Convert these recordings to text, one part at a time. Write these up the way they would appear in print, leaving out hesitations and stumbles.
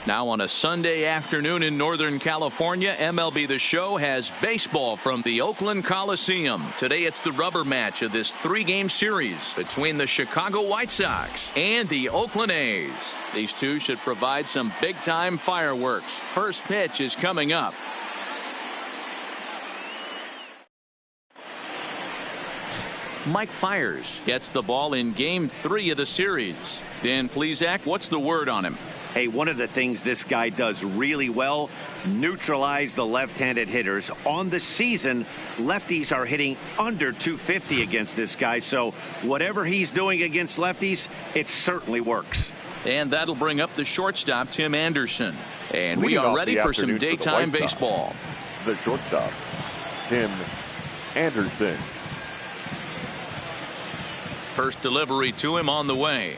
Now on a Sunday afternoon in Northern California, MLB The Show has baseball from the Oakland Coliseum. Today it's the rubber match of this 3-game series between the Chicago White Sox and the Oakland A's. These two should provide some big-time fireworks. First pitch is coming up. Mike Fiers gets the ball in Game 3 of the series. Dan Plesac, what's the word on him? Hey, one of the things this guy does really well, neutralize the left-handed hitters. On the season, lefties are hitting under 250 against this guy, so whatever he's doing against lefties, it certainly works. And that'll bring up the shortstop, Tim Anderson. And we are ready for some daytime baseball. The shortstop, Tim Anderson. First delivery to him on the way.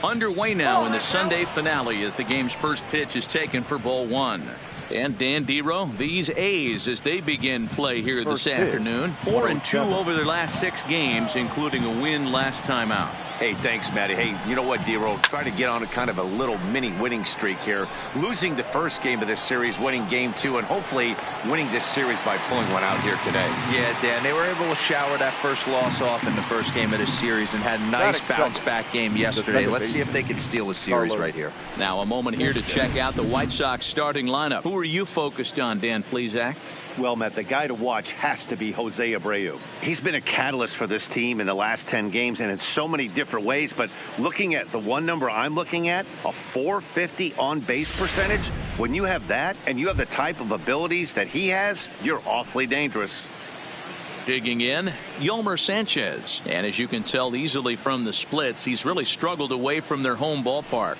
Underway now in the Sunday finale as the game's first pitch is taken for ball 1. And Dan Dero, these A's as they begin play here this afternoon. 4-2 over their last 6 games, including a win last time out. Hey, thanks, Matty. Hey, you know what, Dero? Try to get on a kind of a little mini winning streak here. Losing the first game of this series, winning game 2, and hopefully winning this series by pulling one out here today. Yeah, Dan, they were able to shower that first loss off in the first game of this series and had a nice bounce-back game yesterday. Let's see if they can steal a series right here. Now a moment here to check out the White Sox starting lineup. Who are you focused on, Dan Plesac? Well, Matt, the guy to watch has to be Jose Abreu. He's been a catalyst for this team in the last 10 games and in so many different ways. But looking at the one number I'm looking at, a 450 on-base percentage, when you have that and you have the type of abilities that he has, you're awfully dangerous. Digging in, Yolmer Sanchez. And as you can tell easily from the splits, he's really struggled away from their home ballpark.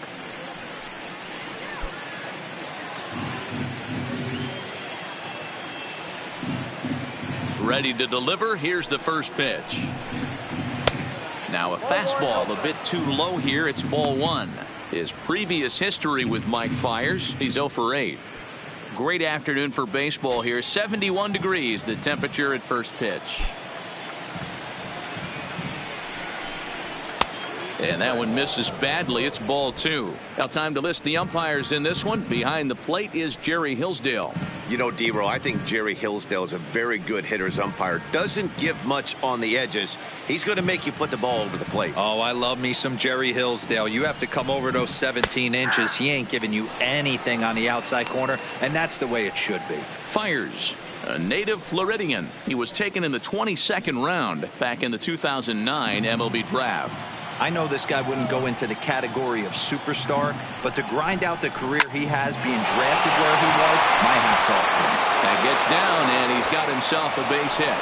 Ready to deliver. Here's the first pitch. Now a fastball a bit too low here. It's ball 1. His previous history with Mike Fiers, he's 0 for 8. Great afternoon for baseball here. 71 degrees the temperature at first pitch. And that one misses badly. It's ball 2. Now time to list the umpires in this one. Behind the plate is Jerry Hillsdale. You know, Dero, I think Jerry Hillsdale is a very good hitter's umpire. Doesn't give much on the edges. He's going to make you put the ball over the plate. Oh, I love me some Jerry Hillsdale. You have to come over those 17 inches. He ain't giving you anything on the outside corner, and that's the way it should be. Fiers, a native Floridian. He was taken in the 22nd round back in the 2009 MLB draft. I know this guy wouldn't go into the category of superstar, but to grind out the career he has being drafted where he was, my hat's off to him. That gets down, and he's got himself a base hit.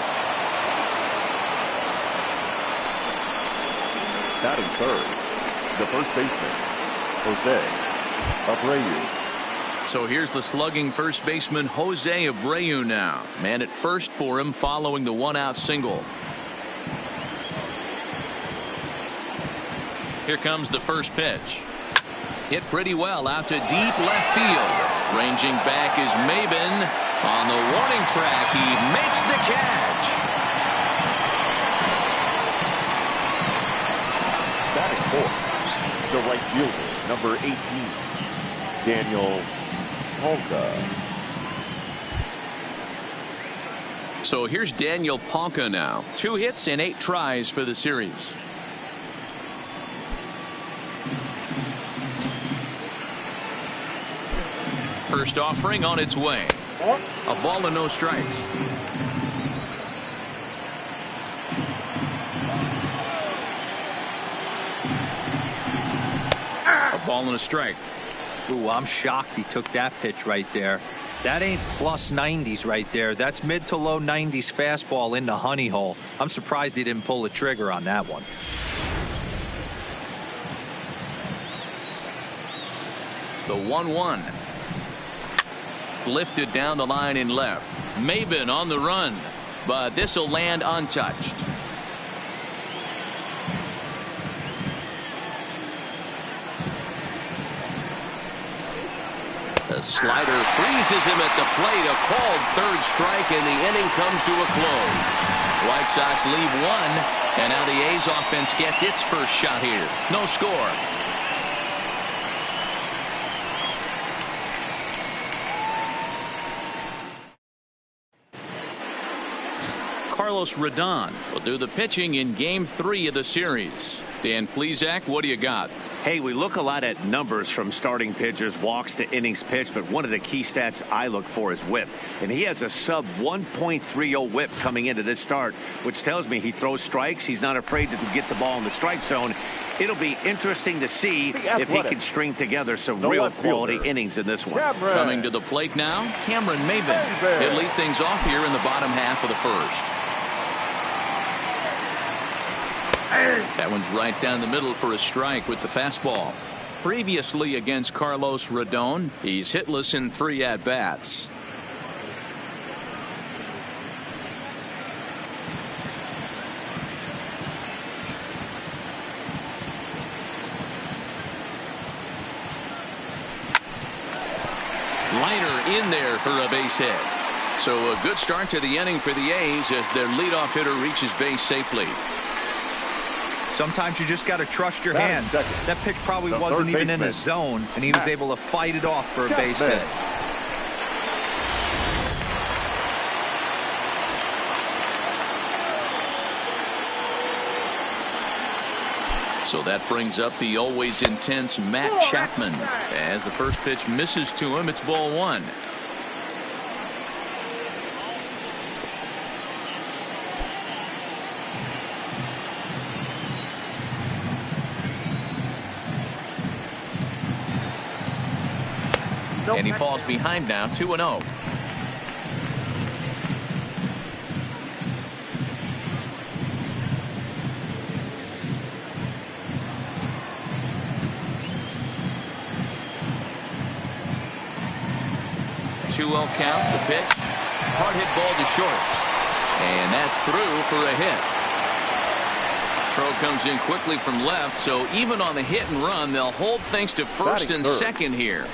Batting third, the first baseman, Jose Abreu. So here's the slugging first baseman Jose Abreu now. Man at first for him following the 1-out single. Here comes the first pitch. Hit pretty well out to deep left field. Ranging back is Maben. On the warning track, he makes the catch. Batting fourth, the right fielder, number 18, Daniel Palka. So here's Daniel Palka now. 2 hits and 8 tries for the series. First offering on its way. A ball and no strikes. A ball and a strike. Ooh, I'm shocked he took that pitch right there. That ain't plus 90s right there. That's mid to low 90s fastball in the honey hole. I'm surprised he didn't pull the trigger on that one. The 1-1. Lifted down the line in left. Maben on the run, but this will land untouched. The slider freezes him at the plate. A called third strike, and the inning comes to a close. White Sox leave 1, and now the A's offense gets its first shot here. No score. Carlos Rodon will do the pitching in Game 3 of the series. Dan Plesac, what do you got? Hey, we look a lot at numbers from starting pitchers, walks to innings pitched, but one of the key stats I look for is whip. And he has a sub 1.30 whip coming into this start, which tells me he throws strikes. He's not afraid to get the ball in the strike zone. It'll be interesting to see if he can string together some real quality innings in this one. Coming to the plate now, Cameron Maben. He'll lead things off here in the bottom half of the first. That one's right down the middle for a strike with the fastball. Previously against Carlos Rodon, he's hitless in 3 at-bats. Liner in there for a base hit. So a good start to the inning for the A's as their leadoff hitter reaches base safely. Sometimes you just got to trust your hands. That pitch probably wasn't even in the zone, and he was able to fight it off for a base hit. So that brings up the always intense Matt Chapman. As the first pitch misses to him, it's ball 1. And he falls behind now, 2-0. Count, the pitch. Hard hit ball to short. And that's through for a hit. Throw comes in quickly from left, so even on the hit and run, they'll hold things to first and second here.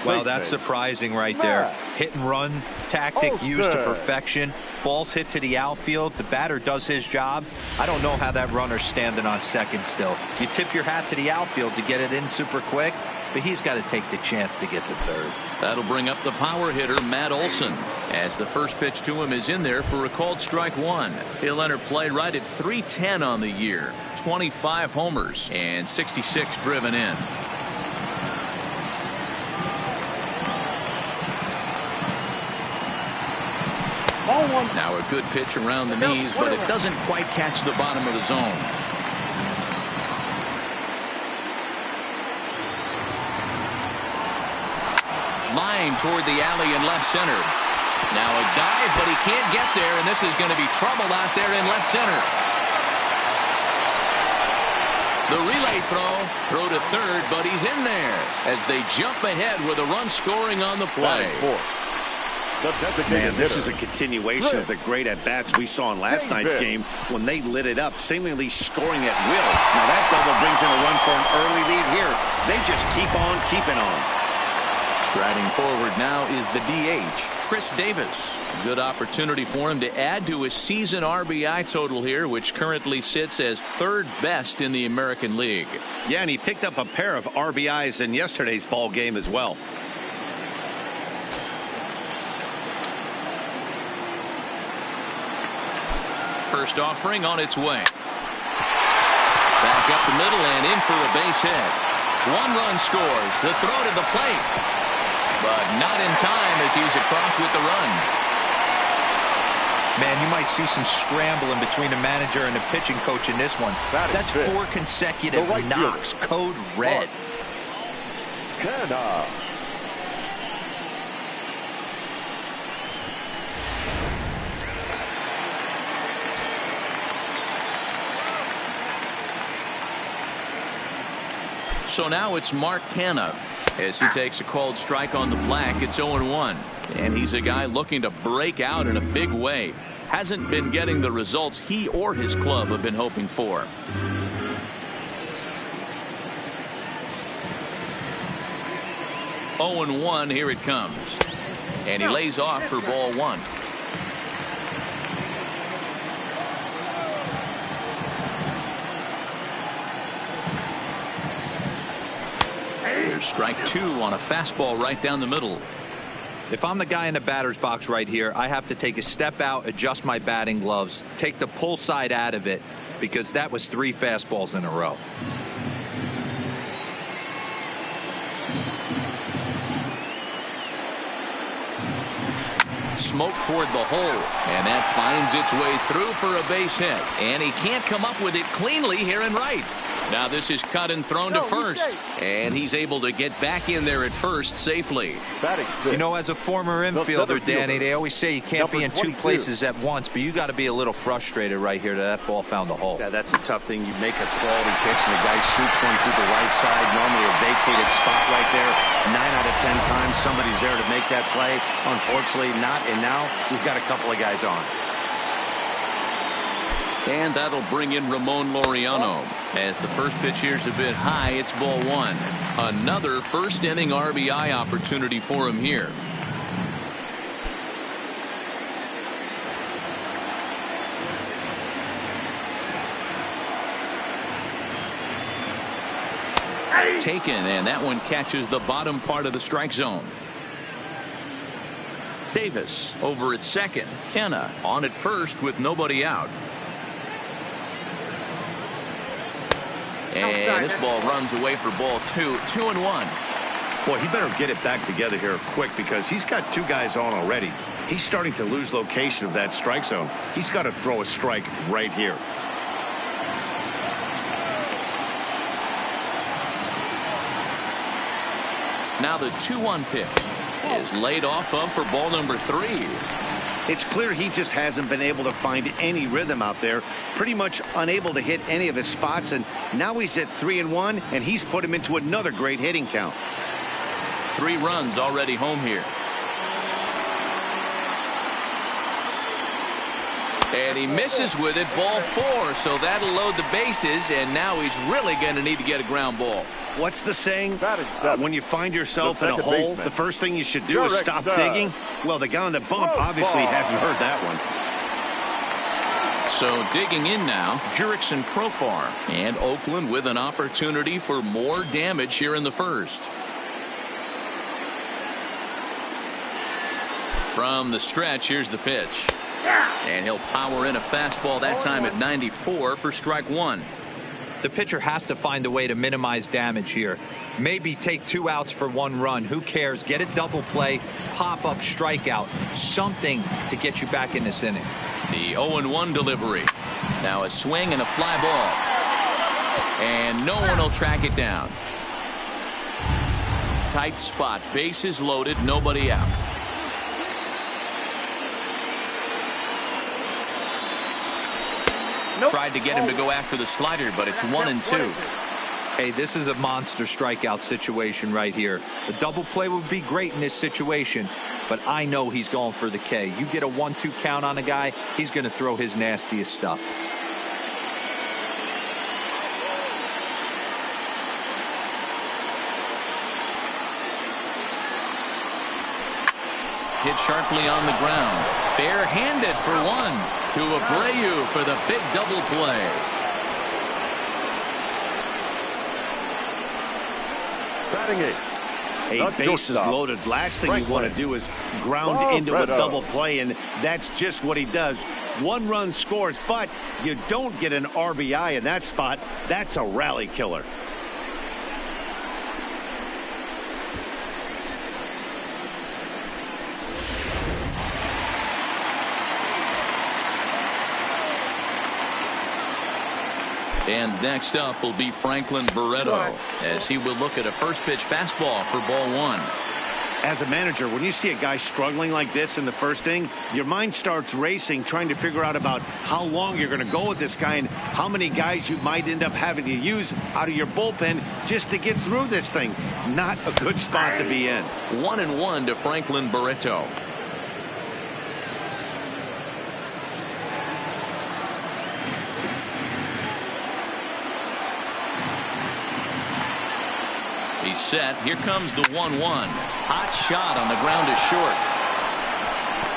Well, that's surprising right there. Hit and run tactic used to perfection. Balls hit to the outfield. The batter does his job. I don't know how that runner's standing on second still. You tip your hat to the outfield to get it in super quick, but he's got to take the chance to get to third. That'll bring up the power hitter, Matt Olson, as the first pitch to him is in there for a called strike 1. He'll enter play right at .310 on the year, 25 homers and 66 driven in. Now a good pitch around the knees, but it doesn't quite catch the bottom of the zone. Line toward the alley in left center. Now a dive, but he can't get there, and this is going to be trouble out there in left center. The relay throw to third, but he's in there as they jump ahead with a run scoring on the play. Man, this is a continuation of the great at-bats we saw in last night's game when they lit it up, seemingly scoring at will. Now that double brings in a run for an early lead here. They just keep on keeping on. Striding forward now is the DH, Chris Davis. Good opportunity for him to add to his season RBI total here, which currently sits as third best in the American League. Yeah, and he picked up a pair of RBIs in yesterday's ball game as well. First offering on its way. Back up the middle and in for a base hit. 1 run scores. The throw to the plate, but not in time as he's across with the run. Man, you might see some scrambling between the manager and the pitching coach in this one. That's 4 consecutive knocks. Code red. So now it's Mark Canha as he takes a called strike on the black. It's 0-1, and he's a guy looking to break out in a big way. Hasn't been getting the results he or his club have been hoping for. Oh, 0-1, here it comes, and he lays off for ball 1. Strike 2 on a fastball right down the middle. If I'm the guy in the batter's box right here, I have to take a step out, adjust my batting gloves, take the pull side out of it, because that was 3 fastballs in a row. Smoke toward the hole, and that finds its way through for a base hit, and he can't come up with it cleanly here in right. Now this is cut and thrown to first, and he's able to get back in there at first safely. You know, as a former infielder, Danny, they always say you can't be in 2 places at once, but you got to be a little frustrated right here that ball found the hole. Yeah, that's a tough thing. You make a quality pitch and the guy shoots one through the right side, normally a vacated spot right there. 9 out of 10 times somebody's there to make that play. Unfortunately not, and now we've got a couple of guys on. And that'll bring in Ramon Laureano. As the first pitch here's a bit high, it's ball 1. Another first inning RBI opportunity for him here. Taken, and that one catches the bottom part of the strike zone. Davis over at second. Kenna on at first with nobody out. And this ball runs away for ball 2. 2-1. Boy, he better get it back together here quick because he's got 2 guys on already. He's starting to lose location of that strike zone. He's got to throw a strike right here. Now the 2-1 pitch is laid off of for ball number 3. It's clear he just hasn't been able to find any rhythm out there. Pretty much unable to hit any of his spots, and now he's at 3-1, and he's put him into another great hitting count. 3 runs already home here. And he misses with it, ball 4, so that'll load the bases, and now he's really going to need to get a ground ball. What's the saying? When you find yourself in a hole, the first thing you should do is stop digging. Well, the guy on the bump obviously hasn't heard that one. So digging in now, Jurickson Profar, and Oakland with an opportunity for more damage here in the first. From the stretch, here's the pitch. And he'll power in a fastball that time at 94 for strike 1. The pitcher has to find a way to minimize damage here. Maybe take 2 outs for 1 run. Who cares? Get a double play, pop up, strikeout, something to get you back in this inning. The 0-1 delivery. Now a swing and a fly ball. And no one will track it down. Tight spot, bases loaded, nobody out. Tried to get him to go after the slider, but it's 1-2. Hey, this is a monster strikeout situation right here. A double play would be great in this situation, but I know he's going for the K. You get a 1-2 count on a guy, he's going to throw his nastiest stuff. Hit sharply on the ground. Barehanded for 1. To Abreu for the big double play. Batting 8. Hey, bases loaded. Last thing you want to do is ground into a double play, and that's just what he does. 1 run scores, but you don't get an RBI in that spot. That's a rally killer. And next up will be Franklin Barreto as he will look at a first pitch fastball for ball 1. As a manager, when you see a guy struggling like this in the first inning, your mind starts racing, trying to figure out about how long you're going to go with this guy and how many guys you might end up having to use out of your bullpen just to get through this thing. Not a good spot to be in. 1-1 to Franklin Barreto. He's set. Here comes the 1-1. Hot shot on the ground is short.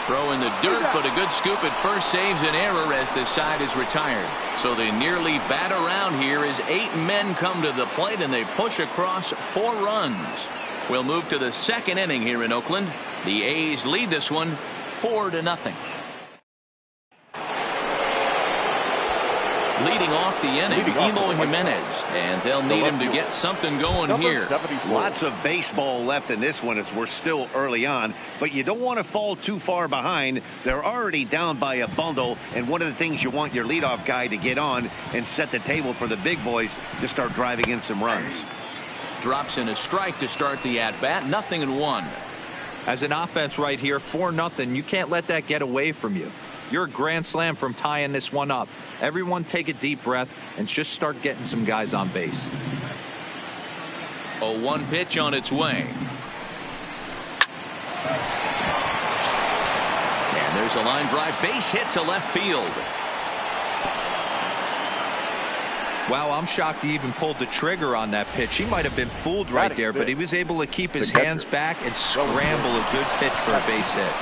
Throw in the dirt, but a good scoop at first saves an error as the side is retired. So they nearly bat around here as 8 men come to the plate and they push across 4 runs. We'll move to the second inning here in Oakland. The A's lead this one 4-0. Leading off the inning, Eloy Jimenez, and they'll need him to get something going here. Lots of baseball left in this one as we're still early on, but you don't want to fall too far behind. They're already down by a bundle, and one of the things you want your leadoff guy to get on and set the table for the big boys to start driving in some runs. Drops in a strike to start the at-bat, 0-1. As an offense right here, 4-0, you can't let that get away from you. You're a grand slam from tying this one up. Everyone take a deep breath and just start getting some guys on base. 0-1 pitch on its way. And there's a line drive, base hit to left field. Wow, I'm shocked he even pulled the trigger on that pitch. He might have been fooled right there, but he was able to keep his hands back and scramble a good pitch for a base hit.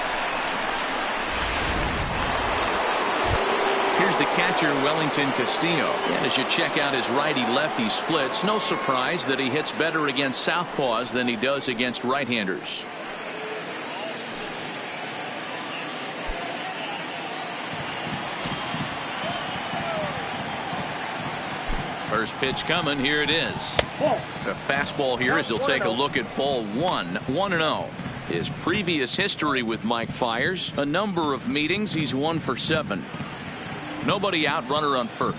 Here's the catcher, Wellington Castillo. And as you check out his righty-lefty splits, no surprise that he hits better against southpaws than he does against right-handers. First pitch coming. Here it is. A fastball here as he'll take a look at ball one. 1-0. His previous history with Mike Fiers, a number of meetings, he's 1 for 7. Nobody out, runner on first.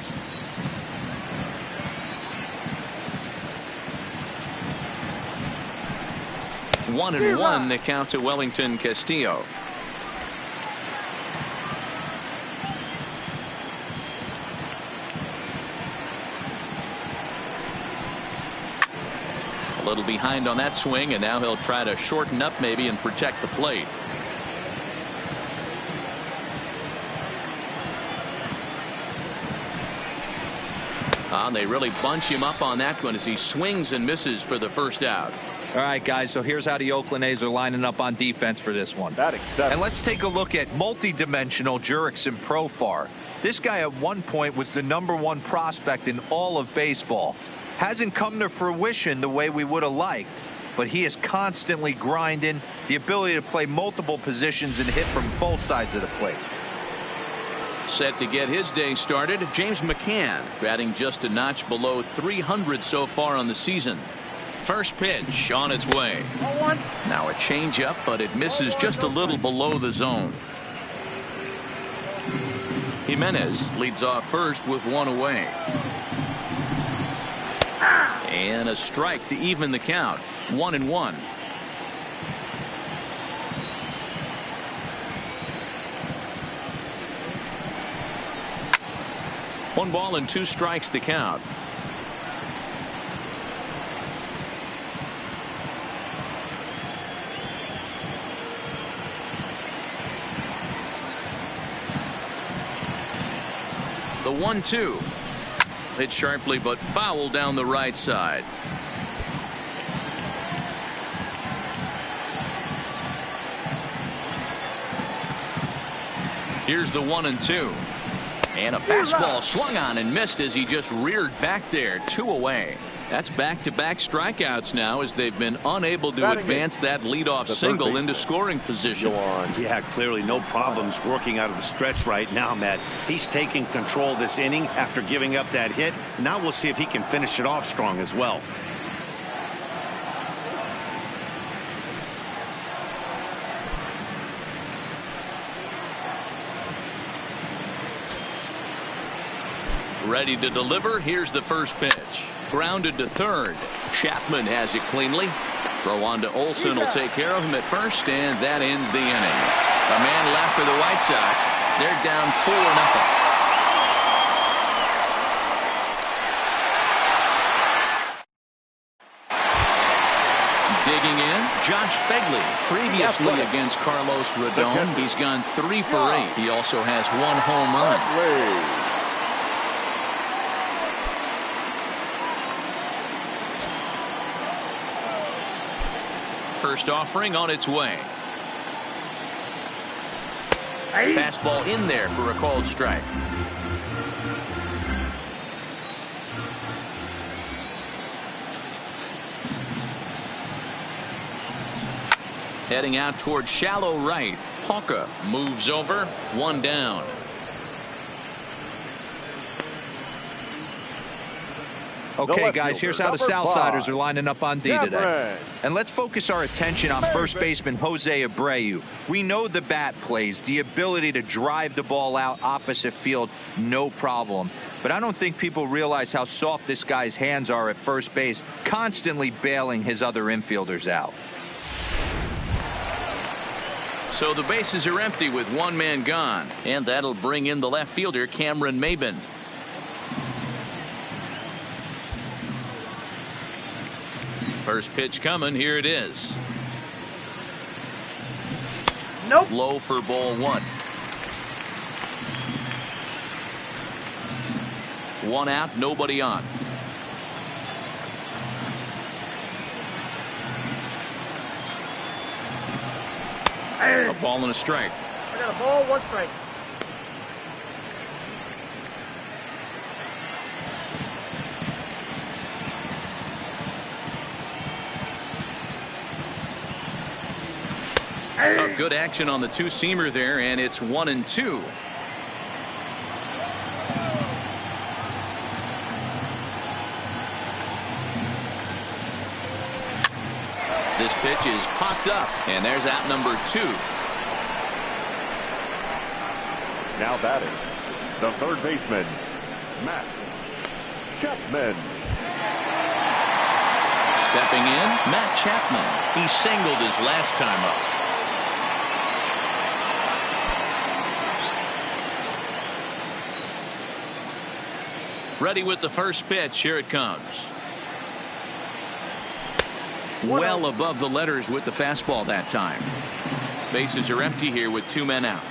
1-1 the count to Wellington Castillo. A little behind on that swing, and now he'll try to shorten up maybe and protect the plate. They really bunch him up on that one as he swings and misses for the first out. All right, guys, so here's how the Oakland A's are lining up on defense for this one. And let's take a look at multi-dimensional Jurickson Profar. This guy at one point was the #1 prospect in all of baseball. Hasn't come to fruition the way we would have liked, but he is constantly grinding, the ability to play multiple positions and hit from both sides of the plate. Set to get his day started, James McCann, batting just a notch below 300 so far on the season. First pitch on its way. Now a changeup, but it misses just a little below the zone. Jimenez leads off first with 1 away. And a strike to even the count. 1-1. One ball and 2 strikes the count. The 1-2. Hit sharply but foul down the right side. Here's the 1-2. And a fastball swung on and missed as he just reared back there. 2 away. That's back-to-back strikeouts now as they've been unable to advance that leadoff single into scoring position. Yeah, clearly no problems working out of the stretch right now, Matt. He's taking control this inning after giving up that hit. Now we'll see if he can finish it off strong as well. Ready to deliver. Here's the first pitch. Grounded to third. Chapman has it cleanly. Throw on to Olson will take care of him at first, and that ends the inning. A man left for the White Sox. They're down 4-0. Digging in, Josh Begley. Previously against Carlos Rodon, he's gone 3 for 8. He also has 1 home run. First offering on its way. Fastball in there for a called strike. Heading out toward shallow right. Hawka moves over. One down. Okay, guys, here's how the Southsiders are lining up on D today. And let's focus our attention on first baseman Jose Abreu. We know the bat plays, the ability to drive the ball out opposite field, no problem. But I don't think people realize how soft this guy's hands are at first base, constantly bailing his other infielders out. So the bases are empty with one man gone. And that'll bring in the left fielder, Cameron Maben. First pitch coming. Here it is. Nope. Low for ball one. One out, nobody on. A ball and a strike. I got a ball, one strike. A good action on the two-seamer there, and it's 1-2. This pitch is popped up, and there's out number 2. Now batting, the third baseman, Matt Chapman. Stepping in, Matt Chapman. He singled his last time up. Ready with the first pitch. Here it comes. Well above the letters with the fastball that time. Bases are empty here with 2 men out.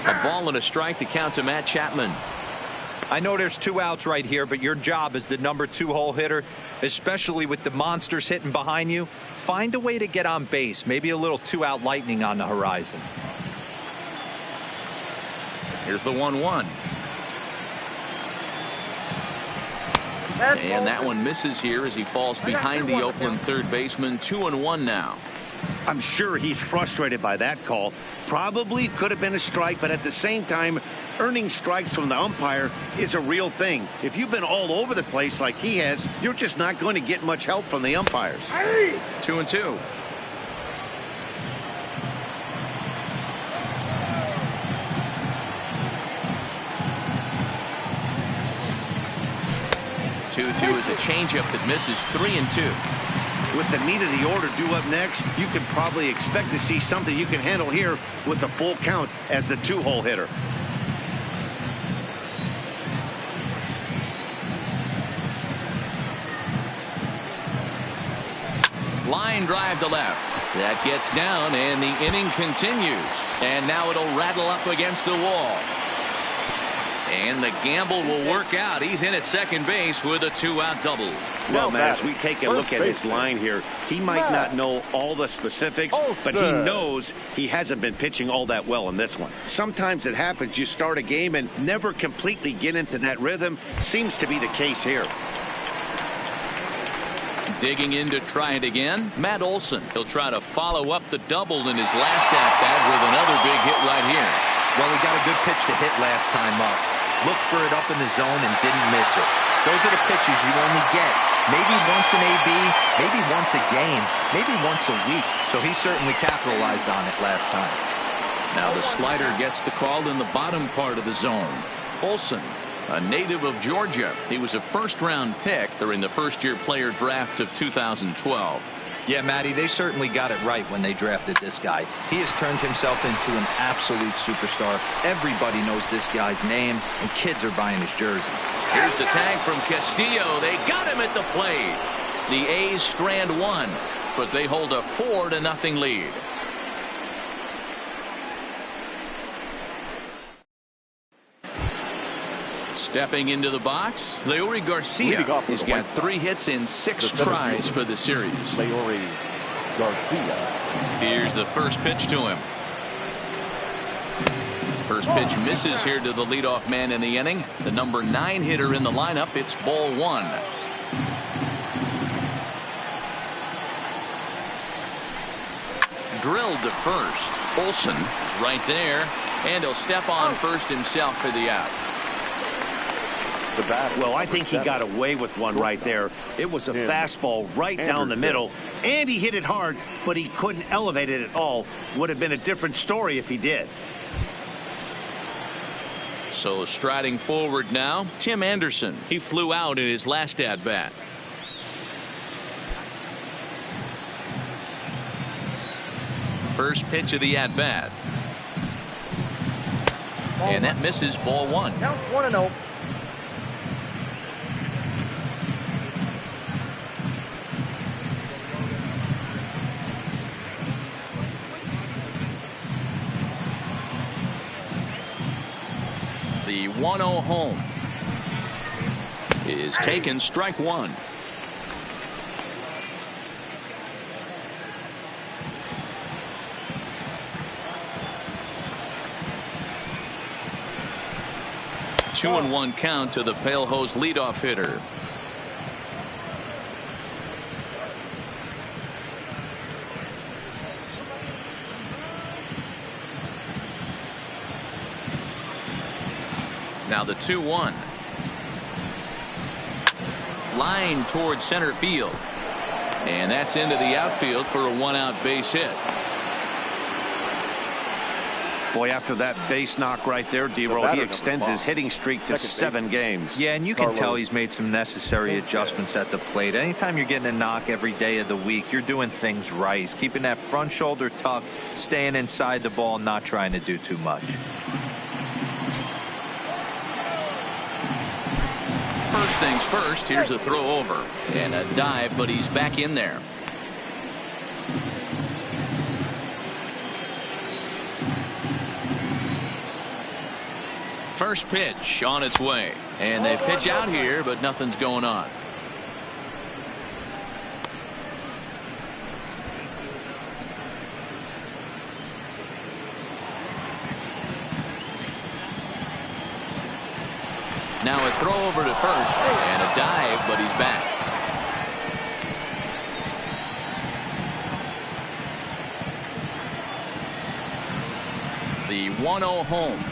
A ball and a strike to count to Matt Chapman. I know there's 2 outs right here, but your job as the number 2 hole hitter, especially with the monsters hitting behind you, find a way to get on base. Maybe a little 2-out lightning on the horizon. Here's the 1-1. And that one misses here as he falls behind the Oakland third baseman. 2-1 now. I'm sure he's frustrated by that call. Probably could have been a strike, but at the same time, earning strikes from the umpire is a real thing. If you've been all over the place like he has, you're just not going to get much help from the umpires. 2-2. 2-2 is a changeup that misses. 3-2. With the meat of the order due up next, you can probably expect to see something you can handle here with the full count as the 2-hole hitter. Line drive to left. That gets down, and the inning continues. And now it'll rattle up against the wall. And the gamble will work out. He's in at second base with a 2-out double. Well, Matt, as we take a look at his line here, he might not know all the specifics, but he knows he hasn't been pitching all that well in this one. Sometimes it happens. You start a game and never completely get into that rhythm. Seems to be the case here. Digging in to try it again, Matt Olson. He'll try to follow up the double in his last at-bat with another big hit right here. Well, he got a good pitch to hit last time up. Looked for it up in the zone and didn't miss it. Those are the pitches you only get. Maybe once an AB, maybe once a game, maybe once a week. So he certainly capitalized on it last time. Now the slider gets the call in the bottom part of the zone. Olson, a native of Georgia. He was a first-round pick during the first-year player draft of 2012. Yeah, Matty, they certainly got it right when they drafted this guy. He has turned himself into an absolute superstar. Everybody knows this guy's name, and kids are buying his jerseys. Here's the tag from Castillo. They got him at the plate. The A's strand one, but they hold a 4-0 lead. Stepping into the box, Leury Garcia. He's got 3 hits in 6 tries for the series. Leury Garcia. Here's the first pitch to him. First pitch misses here to the leadoff man in the inning. The number 9 hitter in the lineup. It's ball 1. Drilled to first. Olsen is right there, and he'll step on first himself for the out. Well, I think he got away with one right there. It was a fastball right down the middle, and he hit it hard, but he couldn't elevate it at all. Would have been a different story if he did. So striding forward now, Tim Anderson. He flew out in his last at-bat. First pitch of the at-bat. And that misses, ball one. Count 1-0. The 1-0 home is taken, strike one. Two and one count to the Pale Hose leadoff hitter. Now the 2-1. Line towards center field. And that's into the outfield for a one-out base hit. Boy, after that base knock right there, D-Roll, he extends his hitting streak to 7 games. Yeah, and you can tell he's made some necessary adjustments at the plate. Anytime you're getting a knock every day of the week, you're doing things right. He's keeping that front shoulder tucked, staying inside the ball, not trying to do too much. First things first, here's a throw over and a dive, but he's back in there. First pitch on its way, and they pitch out here, but nothing's going on. Now a throw over to first and a dive, but he's back. The 1-0 home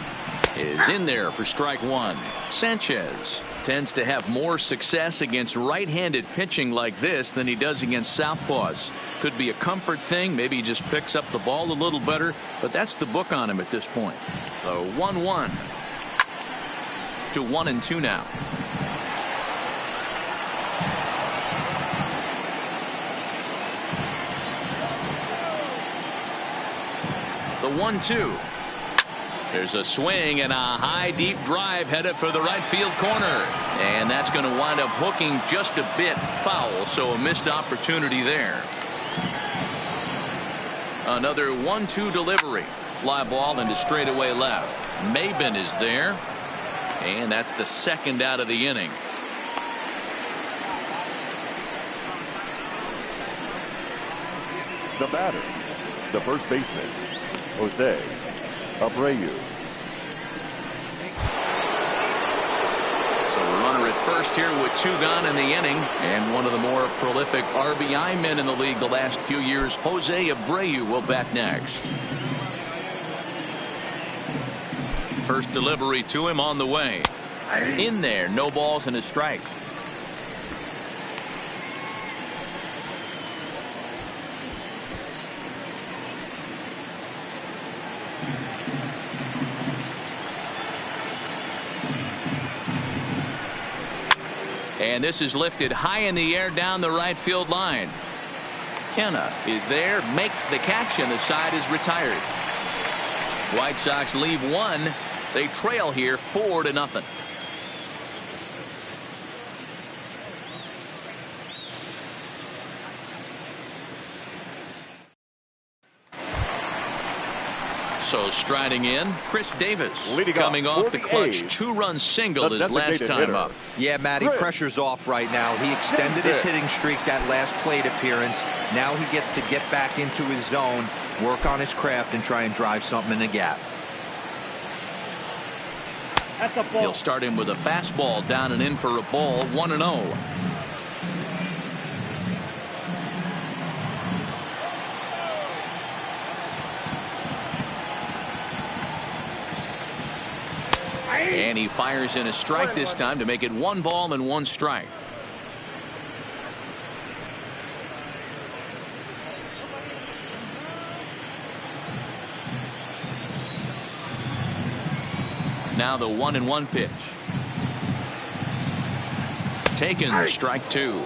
is in there for strike one. Sanchez tends to have more success against right-handed pitching like this than he does against southpaws. Could be a comfort thing. Maybe he just picks up the ball a little better, but that's the book on him at this point. The 1-1 to 1-2 now. The 1-2. There's a swing and a high deep drive headed for the right field corner, and that's going to wind up hooking just a bit foul, so a missed opportunity there. Another 1-2 delivery. Fly ball into straightaway left. Maben is there, and that's the second out of the inning. The batter, the first baseman, Jose Abreu. So the runner at first here with 2 gone in the inning, and one of the more prolific RBI men in the league the last few years, Jose Abreu, will bat next. First delivery to him on the way. In there, no balls and a strike. And this is lifted high in the air down the right field line. Kenna is there, makes the catch, and the side is retired. White Sox leave one. They trail here 4-0. So striding in, Chris Davis coming off the clutch 2-run single his last time up. Yeah, Matty, pressure's off right now. He extended his hitting streak that last plate appearance. Now he gets to get back into his zone, work on his craft, and try and drive something in the gap. He'll start him with a fastball down and in for a ball. 1-0. And he fires in a strike this time to make it 1 ball and 1 strike. Now the 1-1 pitch. Taken, strike 2.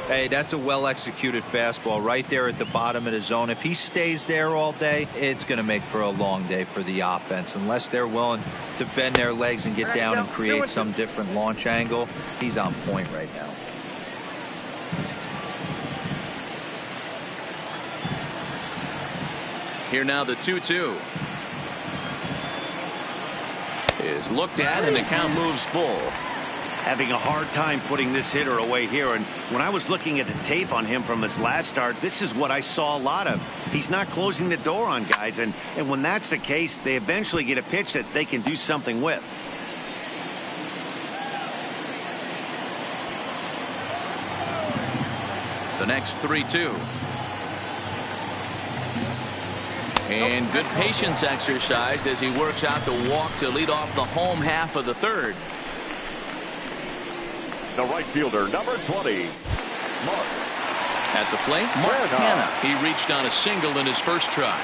Hey, that's a well-executed fastball right there at the bottom of the zone. If he stays there all day, it's going to make for a long day for the offense. Unless they're willing to bend their legs and get down and create some different launch angle, he's on point right now. Here now the 2-2. Is looked at and the count moves full. Having a hard time putting this hitter away here, and when I was looking at the tape on him from his last start, this is what I saw a lot of. He's not closing the door on guys, and when that's the case, they eventually get a pitch that they can do something with. The next 3-2. And good patience exercised as he works out the walk to lead off the home half of the third. The right fielder, number 20, Mark. At the plate, Mark Hanna. He reached on a single in his first try.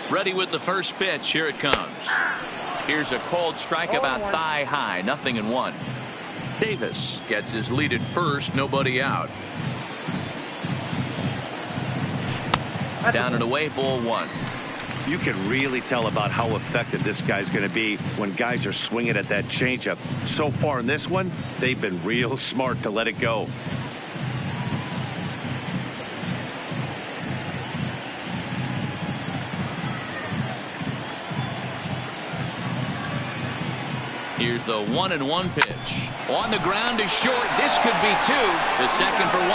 Ready with the first pitch. Here it comes. Here's a cold strike about thigh high. 0-1. Davis gets his lead at first. Nobody out. Down and away, ball 1. You can really tell about how effective this guy's going to be when guys are swinging at that changeup. So far in this one, they've been real smart to let it go. Here's the 1-1 pitch. On the ground is short. This could be 2. The second for 1.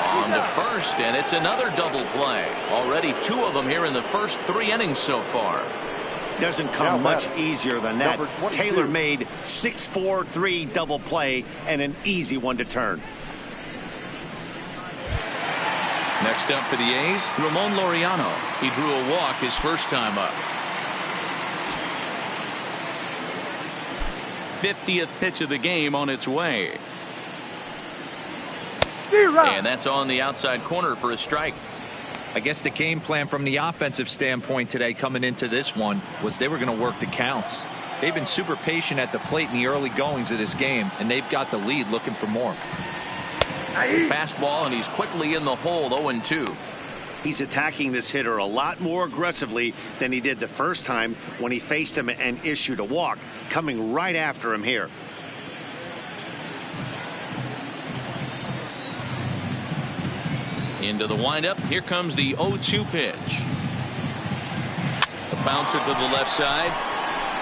On to first, and it's another double play. Already 2 of them here in the first 3 innings so far. Doesn't come much easier than that. Tailor-made 6-4-3 double play and an easy one to turn. Next up for the A's, Ramon Laureano. He drew a walk his first time up. 50th pitch of the game on its way. And that's on the outside corner for a strike. I guess the game plan from the offensive standpoint today coming into this one was they were going to work the counts. They've been super patient at the plate in the early goings of this game, and they've got the lead looking for more. Fastball, and he's quickly in the hole. 0-2. He's attacking this hitter a lot more aggressively than he did the first time when he faced him and issued a walk, coming right after him here. Into the windup. Here comes the 0-2 pitch. A bouncer to the left side.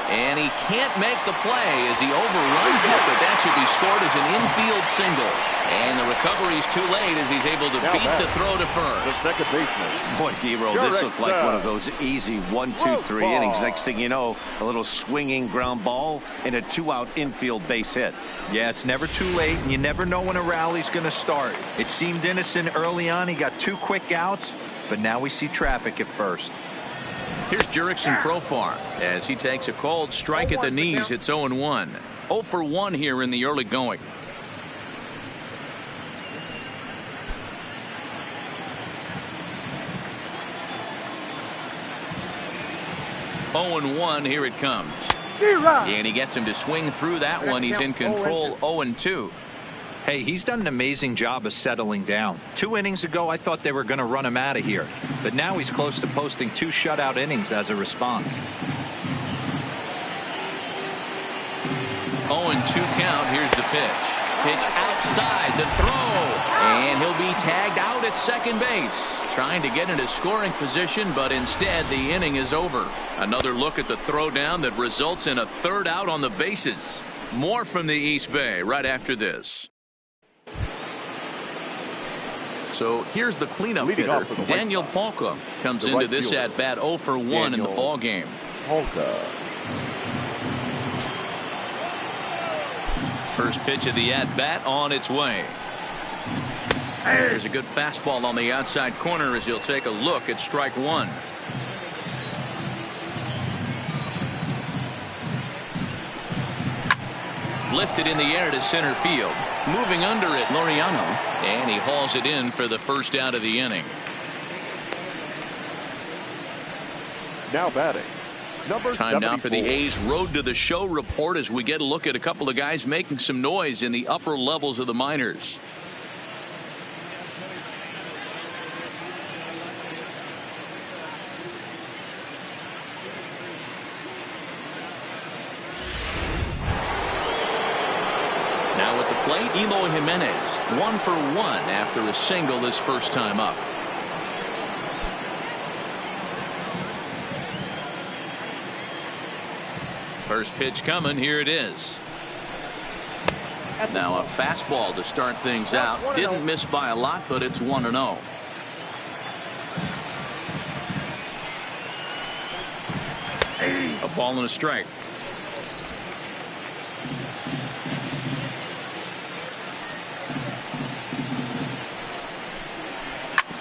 And he can't make the play as he overruns it, but that should be scored as an infield single. And the recovery's too late as he's able to beat the throw to first. The second baseman. Boy, D-Roll, this looked like one of those easy 1-2-3 innings. Next thing you know, a little swinging ground ball and a 2-out infield base hit. Yeah, it's never too late, and you never know when a rally's going to start. It seemed innocent early on. He got 2 quick outs, but now we see traffic at first. Here's Jurickson Profar as he takes a cold strike at the knees. It's 0-1. 0 for 1 here in the early going. Oh and 1. Here it comes. And he gets him to swing through that one. He's in control. 0-2. Hey, he's done an amazing job of settling down. 2 innings ago, I thought they were going to run him out of here. But now he's close to posting 2 shutout innings as a response. 0-2 count. Here's the pitch. Pitch outside the throw. And he'll be tagged out at second base. Trying to get into scoring position, but instead the inning is over. Another look at the throwdown that results in a 3rd out on the bases. More from the East Bay right after this. So here's the cleanup hitter. Daniel Polka comes into this at bat 0 for 1 in the ball game. First pitch of the at bat on its way. There's a good fastball on the outside corner as he'll take a look at strike one. Lifted in the air to center field. Moving under it, Laureano. And he hauls it in for the first out of the inning. Now batting, number Time 74. now for the A's Road to the Show report as we get a look at a couple of guys making some noise in the upper levels of the minors. Now at the plate, Eloy Jimenez, 1 for 1 after a single his first time up. First pitch coming. Here it is. Now a fastball to start things out. Didn't miss by a lot, but it's 1-0. A ball and a strike.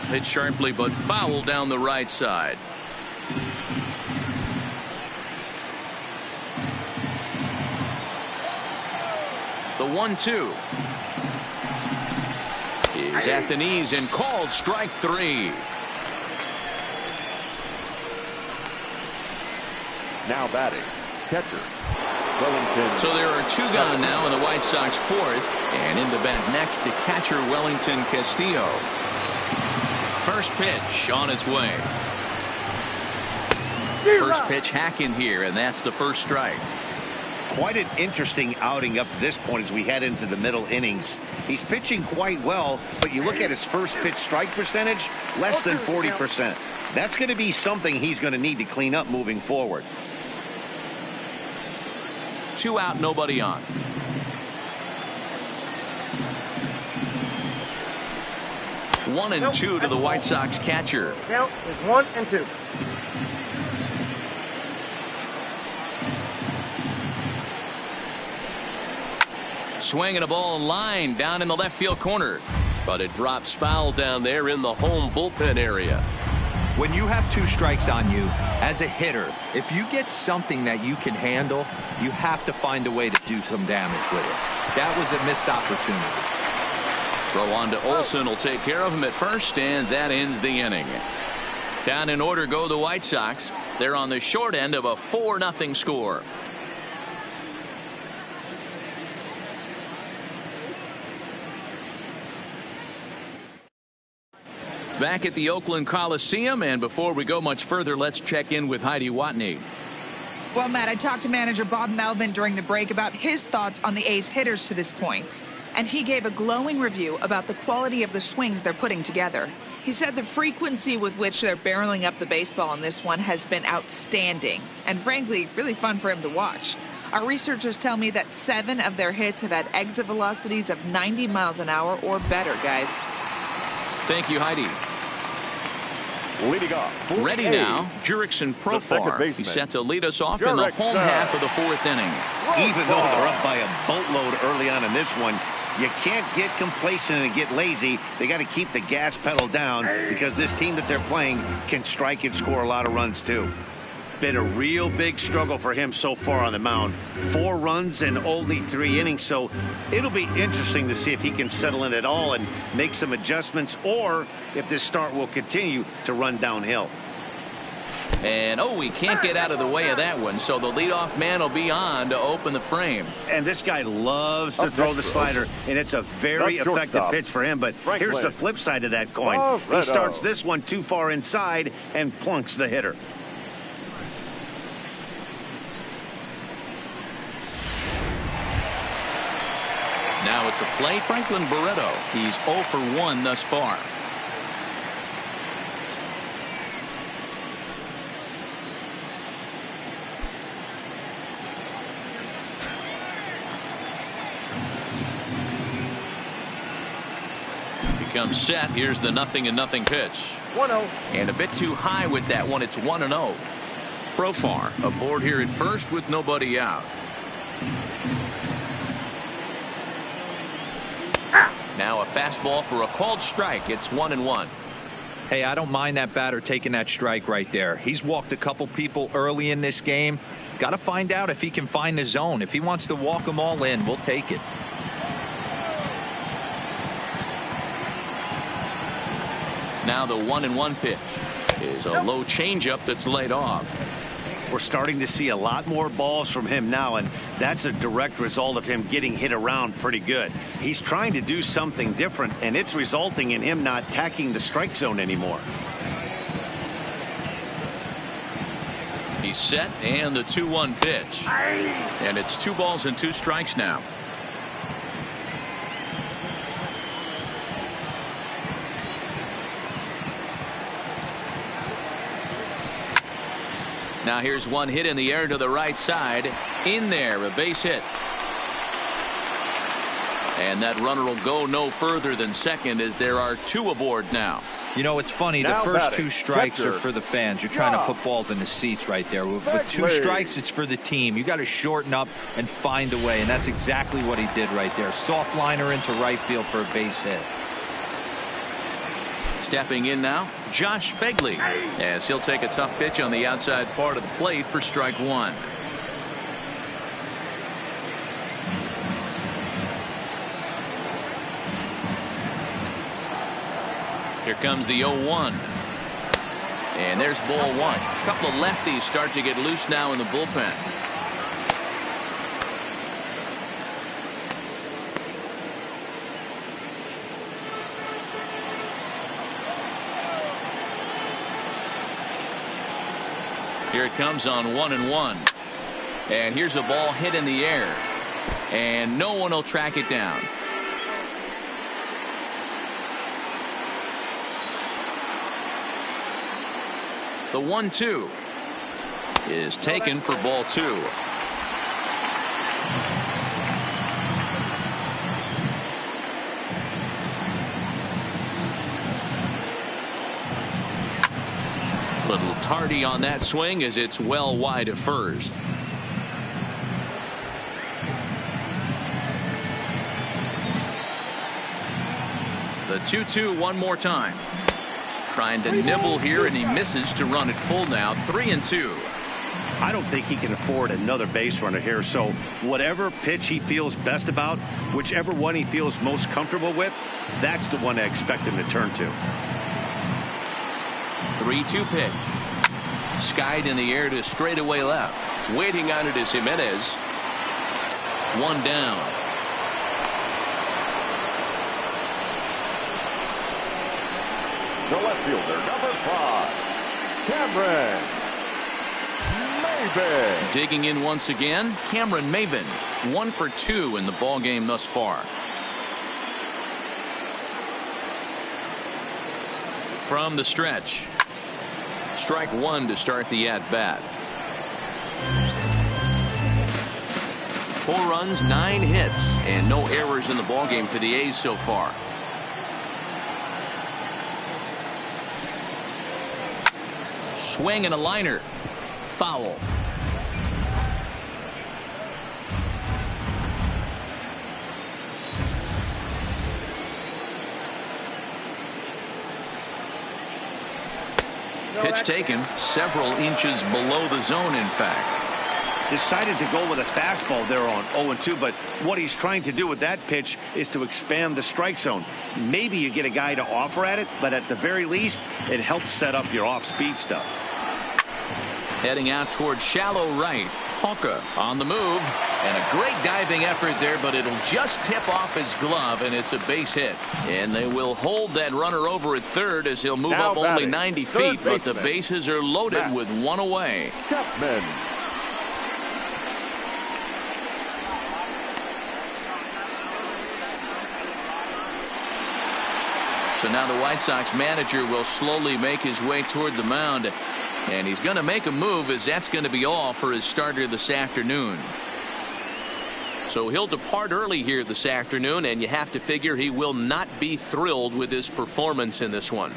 Hit sharply but foul down the right side. The 1-2 is at the knees and called strike three. Now batting, catcher, Wellington. So there are 2 gone now in the White Sox fourth, and in the bat next the catcher Wellington Castillo. First pitch on its way. First pitch hacking here, and that's the first strike. Quite an interesting outing up to this point as we head into the middle innings. He's pitching quite well, but you look at his first pitch strike percentage, less than 40%. That's going to be something he's going to need to clean up moving forward. 2 out, nobody on. One and 2 to the White Sox catcher. Count is 1-2. Swinging a ball line down in the left field corner, but it drops foul down there in the home bullpen area. When you have 2 strikes on you as a hitter, if you get something that you can handle, you have to find a way to do some damage with it. That was a missed opportunity. Throw on to Olsen will take care of him at first, and that ends the inning. Down in order go the White Sox. They're on the short end of a 4-0 score. Back at the Oakland Coliseum, and before we go much further, let's check in with Heidi Watney. Well, Matt, I talked to manager Bob Melvin during the break about his thoughts on the A's hitters to this point, and he gave a glowing review about the quality of the swings they're putting together. He said the frequency with which they're barreling up the baseball in this one has been outstanding, and frankly, really fun for him to watch. Our researchers tell me that 7 of their hits have had exit velocities of 90 miles an hour or better, guys. Thank you, Heidi. Leading off. Ready now, Jurickson Profar. He's set to lead us off in the home half of the 4th inning. Even though they're up by a boatload early on in this one, you can't get complacent and get lazy. They got to keep the gas pedal down because this team that they're playing can strike and score a lot of runs too. Been a real big struggle for him so far on the mound. 4 runs in only 3 innings, so it'll be interesting to see if he can settle in at all and make some adjustments, or if this start will continue to run downhill. And he can't get out of the way of that one, so the leadoff man will be on to open the frame. And this guy loves to throw the slider, and it's a very effective pitch for him. But here's the flip side of that coin. He starts this one too far inside and plunks the hitter. Now at the plate, Franklin Barreto. He's 0 for 1 thus far. He comes set. Here's the 0-0 pitch. 1-0. And a bit too high with that one. It's 1-0. Profar aboard here at first with nobody out. Now a fastball for a called strike. It's 1-1. Hey, I don't mind that batter taking that strike right there. He's walked a couple people early in this game. Got to find out if he can find the zone. If he wants to walk them all in, we'll take it. Now the 1-1 pitch is a low changeup that's laid off. We're starting to see a lot more balls from him now, and that's a direct result of him getting hit around pretty good. He's trying to do something different, and it's resulting in him not attacking the strike zone anymore. He's set, and the 2-1 pitch. And it's 2 balls and 2 strikes now. Now here's one hit in the air to the right side. In there, a base hit. And that runner will go no further than second as there are 2 aboard now. You know, it's funny. The first 2 strikes are for the fans. You're trying to put balls in the seats right there. With 2 strikes, it's for the team. You got to shorten up and find a way, and that's exactly what he did right there. Soft liner into right field for a base hit. Stepping in now, Josh Fegley, as he'll take a tough pitch on the outside part of the plate for strike 1. Here comes the 0-1. And there's ball 1. A couple of lefties start to get loose now in the bullpen. Here it comes on 1-1. And here's a ball hit in the air. And no one will track it down. The 1-2 is taken for ball 2. Little tardy on that swing as it's well wide of first. The 2-2 one more time. Trying to nibble here, and he misses to run it full now. 3-2. I don't think he can afford another base runner here, so whatever pitch he feels best about, whichever one he feels most comfortable with, that's the one I expect him to turn to. 3-2 pitch. Skied in the air to straightaway left. Waiting on it is Jimenez. 1 down. The left fielder, number 5, Cameron Maven. Digging in once again, Cameron Maven. 1 for 2 in the ball game thus far. From the stretch. Strike 1 to start the at-bat. 4 runs, 9 hits, and no errors in the ball game for the A's so far. Swing and a liner. Foul. Pitch taken several inches below the zone, in fact. Decided to go with a fastball there on 0-2, but what he's trying to do with that pitch is to expand the strike zone. Maybe you get a guy to offer at it, but at the very least, it helps set up your off-speed stuff. Heading out towards shallow right. Honka on the move, and a great diving effort there, but it'll just tip off his glove, and it's a base hit. And they will hold that runner over at third as he'll move up only 90 feet, but the bases are loaded with 1 away. Chapman. So now the White Sox manager will slowly make his way toward the mound. And he's going to make a move, as that's going to be all for his starter this afternoon. So he'll depart early here this afternoon, and you have to figure he will not be thrilled with his performance in this one.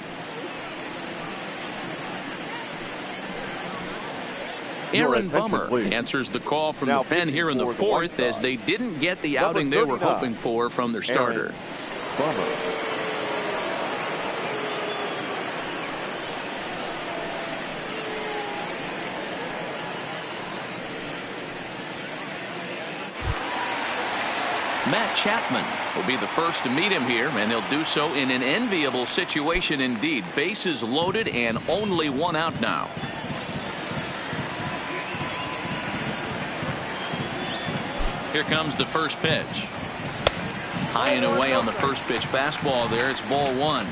Aaron Bummer answers the call from the pen here in the 4th, as they didn't get the outing they were hoping for from their starter. Bummer. Matt Chapman will be the first to meet him here, and he'll do so in an enviable situation indeed. Bases loaded and only one out now. Here comes the first pitch. High and away on the first pitch fastball there. It's ball one.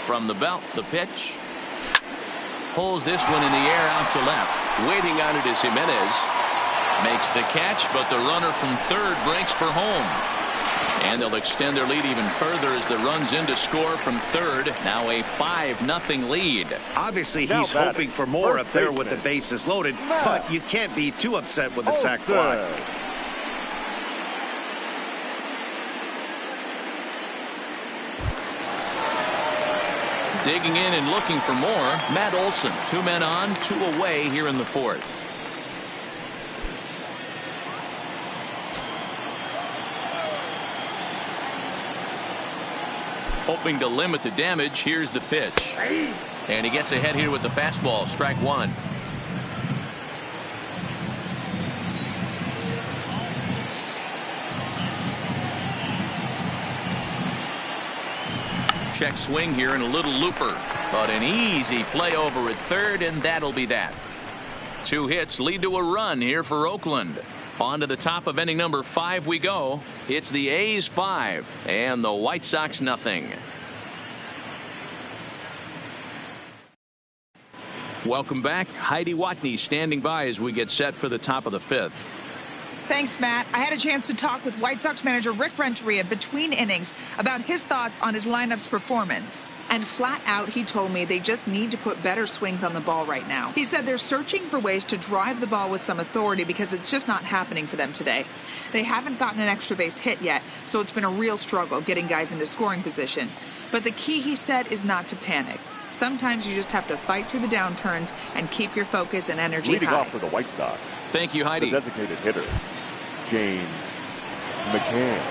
From the belt, the pitch. Pulls this one in the air out to left. Waiting on it is Jimenez. Makes the catch, but the runner from third breaks for home. And they'll extend their lead even further as the runs in to score from third. Now a 5-0 lead. Obviously, he's hoping for more up there with the bases loaded, but you can't be too upset with the sac fly. Digging in and looking for more, Matt Olson. 2 men on, 2 away here in the fourth. Hoping to limit the damage. Here's the pitch. And he gets ahead here with the fastball. Strike one. Check swing here and a little looper. But an easy play over at third, and that'll be that. 2 hits lead to a run here for Oakland. On to the top of inning number 5 we go. It's the A's 5 and the White Sox nothing. Welcome back. Heidi Watney standing by as we get set for the top of the 5th. Thanks, Matt. I had a chance to talk with White Sox manager Rick Renteria between innings about his thoughts on his lineup's performance. And flat out, he told me they just need to put better swings on the ball right now. He said they're searching for ways to drive the ball with some authority because it's just not happening for them today. They haven't gotten an extra base hit yet, so it's been a real struggle getting guys into scoring position. But the key, he said, is not to panic. Sometimes you just have to fight through the downturns and keep your focus and energy Leading high. off for the White Sox. Thank you, Heidi. The designated hitter, James McCann.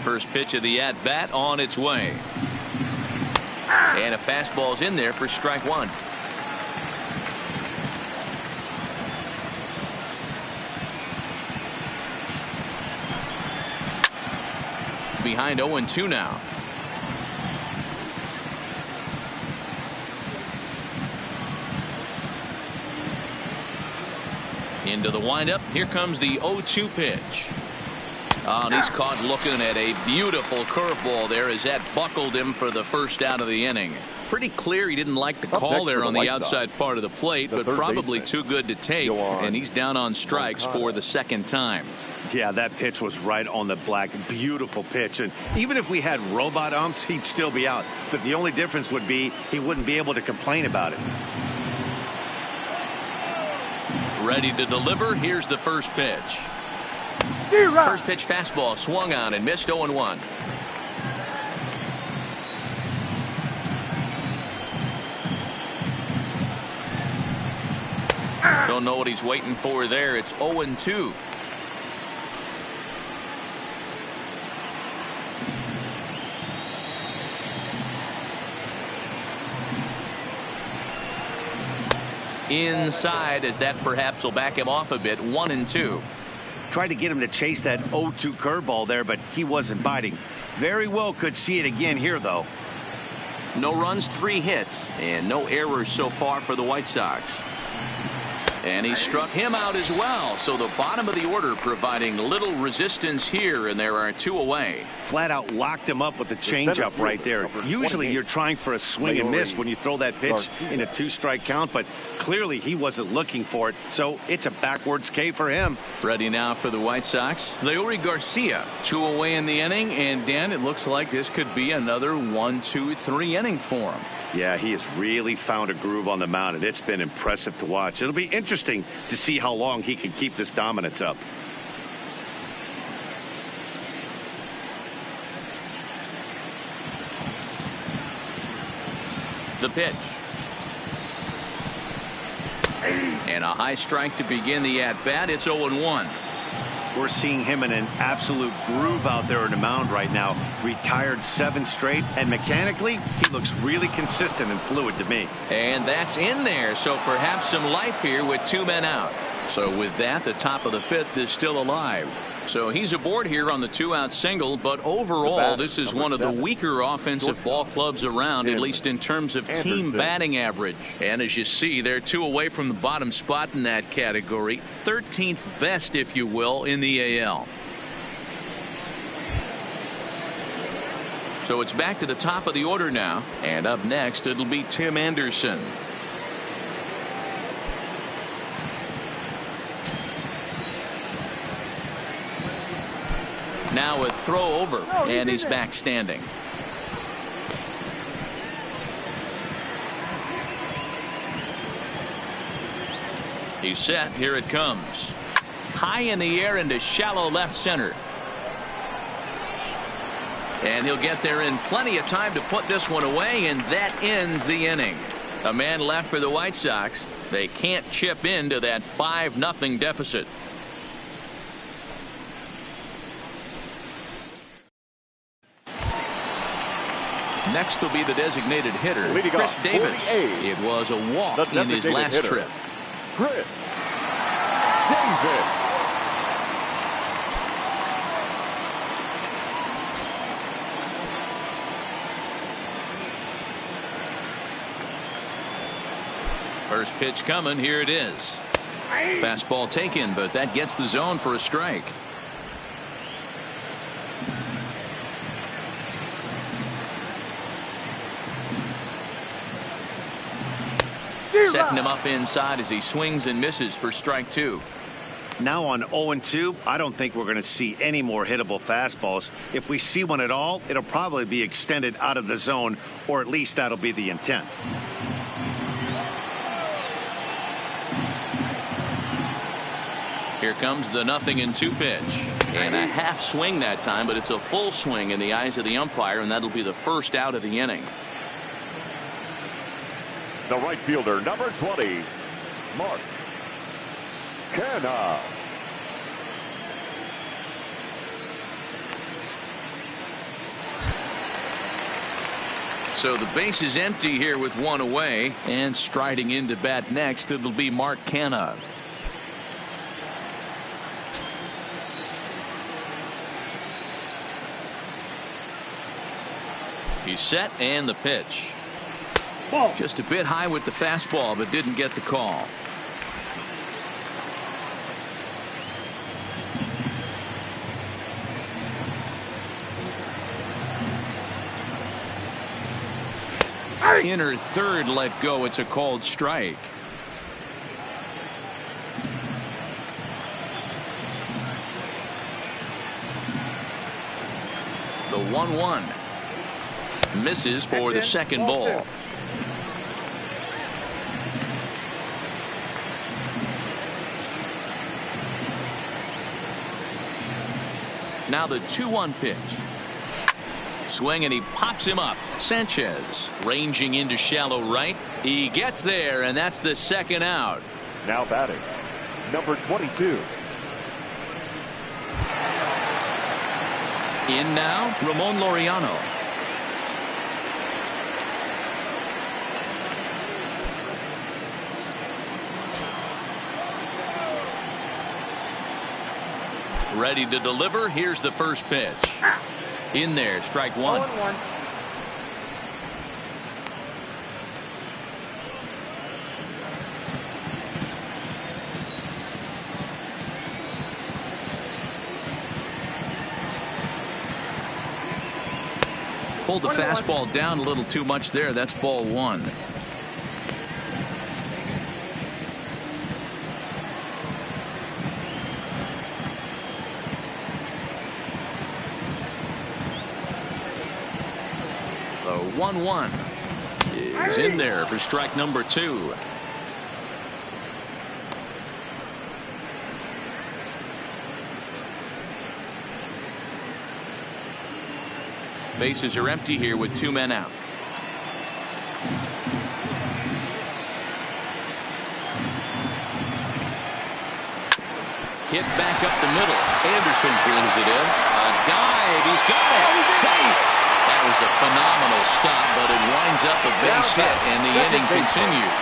First pitch of the at-bat on its way. And a fastball's in there for strike one. Behind 0-2 now. Into the windup. Here comes the 0-2 pitch. Oh, and he's caught looking at a beautiful curveball there as that buckled him for the first out of the inning. Pretty clear he didn't like the call there on the outside part of the plate, but probably too good to take, and he's down on strikes for the second time. Yeah, that pitch was right on the black. Beautiful pitch. And even if we had robot umps, he'd still be out. But the only difference would be he wouldn't be able to complain about it. Ready to deliver. Here's the first pitch. First pitch fastball swung on and missed. 0-1. Don't know what he's waiting for there. It's 0-2. Inside, as that perhaps will back him off a bit. 1-2. Tried to get him to chase that 0-2 curveball there, but he wasn't biting. Very well could see it again here, though. No runs, 3 hits, and no errors so far for the White Sox. And he struck him out as well. So the bottom of the order providing little resistance here, and there are 2 away. Flat out locked him up with the changeup right there. Usually you're trying for a swing and miss when you throw that pitch in a 2-strike count, but clearly he wasn't looking for it. So it's a backwards K for him. Ready now for the White Sox. Leury Garcia, 2 away in the inning, and Dan, it looks like this could be another 1-2-3 inning for him. Yeah, he has really found a groove on the mound, and it's been impressive to watch. It'll be interesting to see how long he can keep this dominance up. The pitch. And a high strike to begin the at-bat. It's 0-1. We're seeing him in an absolute groove out there on the mound right now. Retired 7 straight, and mechanically, he looks really consistent and fluid to me. And that's in there, so perhaps some life here with 2 men out. So with that, the top of the 5th is still alive. So he's aboard here on the 2-out single, but overall, this is one of the weaker offensive ball clubs around, at least in terms of team batting average. And as you see, they're 2 away from the bottom spot in that category. 13th best, if you will, in the AL. So it's back to the top of the order now, and up next, it'll be Tim Anderson. Now a throw over, and he's back standing. He's set. Here it comes. High in the air into shallow left center. And he'll get there in plenty of time to put this one away, and that ends the inning. A man left for the White Sox. They can't chip into that 5-0 deficit. Next will be the designated hitter, Chris Davis. It was a walk in his last trip. Chris Davis. First pitch coming. Here it is. Fastball taken, but that gets the zone for a strike. Setting him up inside as he swings and misses for strike 2. Now on 0-2, I don't think we're going to see any more hittable fastballs. If we see one at all, it'll probably be extended out of the zone, or at least that'll be the intent. Here comes the 0-2 pitch. And a half swing that time, but it's a full swing in the eyes of the umpire, and that'll be the first out of the inning. The right fielder, number 20, Mark Canha. So the base is empty here with 1 away, and striding into bat next, it'll be Mark Canha. He's set, and the pitch. Ball. Just a bit high with the fastball, but didn't get the call. Inner third let go. It's a called strike. The 1-1 misses for the second ball. Now the 2-1 pitch. Swing, and he pops him up. Sanchez ranging into shallow right. He gets there, and that's the second out. Now batting, number 22. In now, Ramon Laureano. Ready to deliver. Here's the first pitch. In there, strike 1. 0-1. Pulled the fastball down a little too much there. That's ball 1. The 1-1 He's in there for strike number 2. Bases are empty here with 2 men out. Hit back up the middle. Anderson brings it in. A dive. He's got it. Safe. That was a phenomenal stop, but it winds up a base hit, and the inning continues.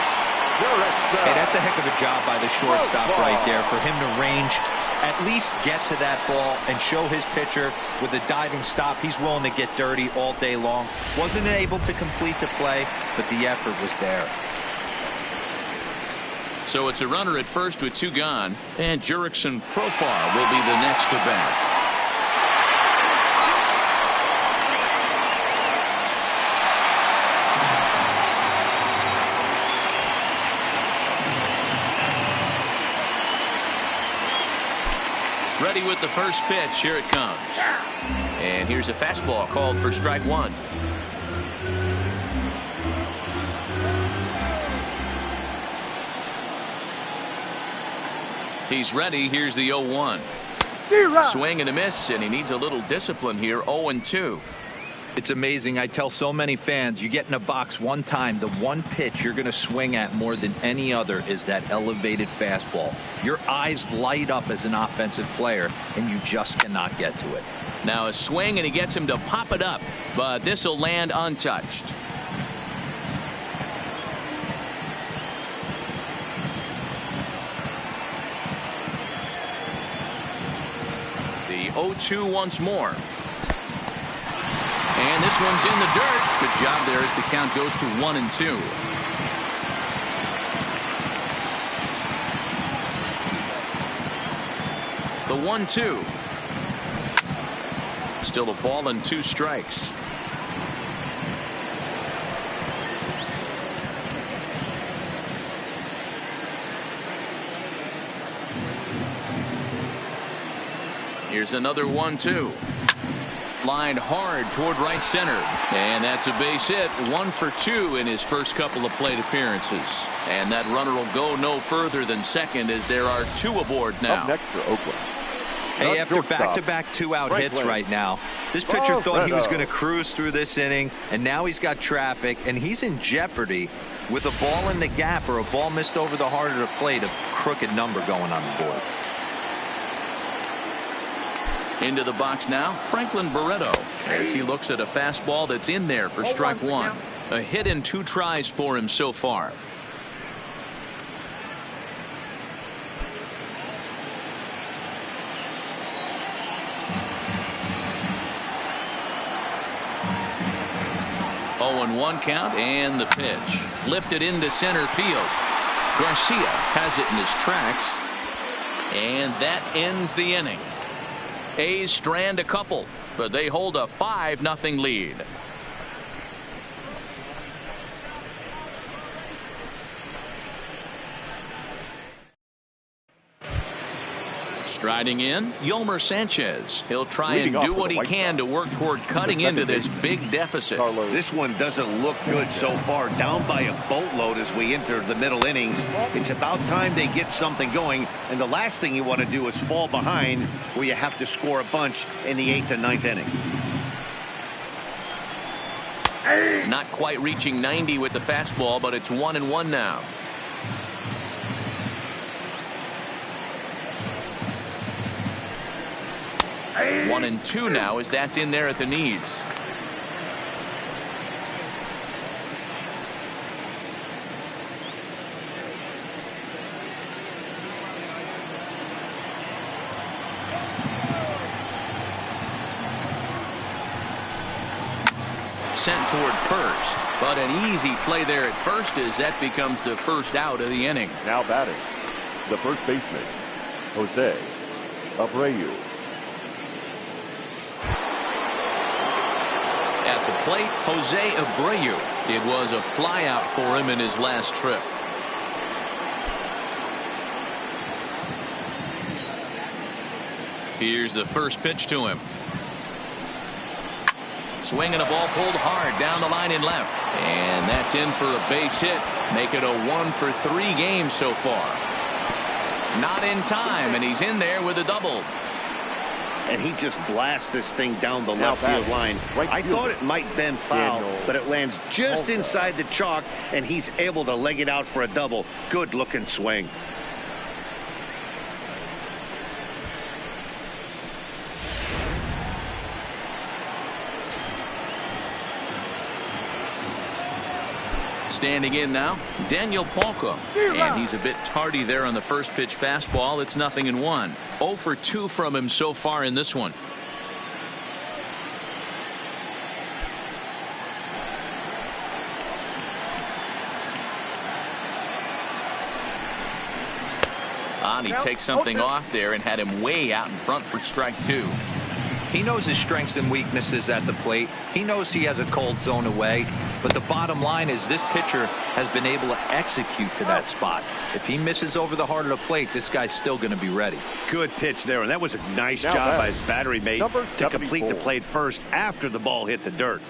Hey, that's a heck of a job by the shortstop right there for him to range, at least get to that ball and show his pitcher with a diving stop. He's willing to get dirty all day long. Wasn't able to complete the play, but the effort was there. So it's a runner at first with 2 gone, and Jurickson Profar will be the next to bat. Ready with the first pitch. Here it comes. And here's a fastball called for strike 1. He's ready. Here's the 0-1. Swing and a miss, and he needs a little discipline here. 0-2. It's amazing. I tell so many fans, you get in a box one time, the one pitch you're going to swing at more than any other is that elevated fastball. Your eyes light up as an offensive player, and you just cannot get to it. Now a swing, and he gets him to pop it up, but this will land untouched. The 0-2 once more. And this one's in the dirt. Good job there as the count goes to 1-2. The 1-2. Still a ball and 2 strikes. Here's another 1-2. Lined hard toward right center, and that's a base hit. 1 for 2 in his first couple of plate appearances, and that runner will go no further than second as there are 2 aboard now. Up next for Oakland. Hey, after back-to-back 2-out hits right now, this pitcher thought he was going to cruise through this inning, and now he's got traffic, and he's in jeopardy with a ball in the gap or a ball missed over the heart of the plate, a crooked number going on the board. Into the box now, Franklin Barreto, as he looks at a fastball that's in there for strike 1. A hit in 2 tries for him so far. Oh, 1 count, and the pitch. Lifted into center field. Garcia has it in his tracks, and that ends the inning. A's strand a couple, but they hold a 5-0 lead. Striding in, Yolmer Sanchez. He'll try and do what he can to work toward cutting into this big deficit. This one doesn't look good so far. Down by a boatload as we enter the middle innings. It's about time they get something going, and the last thing you want to do is fall behind where you have to score a bunch in the 8th and 9th inning. Not quite reaching 90 with the fastball, but it's 1-1 now. One and 2 now as that's in there at the knees. Sent toward first, but an easy play there at first as that becomes the first out of the inning. Now batting, the first baseman, Jose Abreu. At the plate, Jose Abreu. It was a flyout for him in his last trip. Here's the first pitch to him. Swinging a ball pulled hard down the line and left. And that's in for a base hit. Make it a 1-for-3 game so far. Not in time, and he's in there with a double. And he just blasts this thing down the left field line. I thought it might bend foul, but it lands just inside the chalk, and he's able to leg it out for a double. Good looking swing. Standing in now, Daniel Polka. And he's a bit tardy there on the first pitch fastball. It's 0-1. 0 for 2 from him so far in this one. He takes something off there and had him way out in front for strike 2. He knows his strengths and weaknesses at the plate. He knows he has a cold zone away. But the bottom line is this pitcher has been able to execute to that spot. If he misses over the heart of the plate, this guy's still going to be ready. Good pitch there, and that was a nice job by his battery mate to complete the plate first after the ball hit the dirt.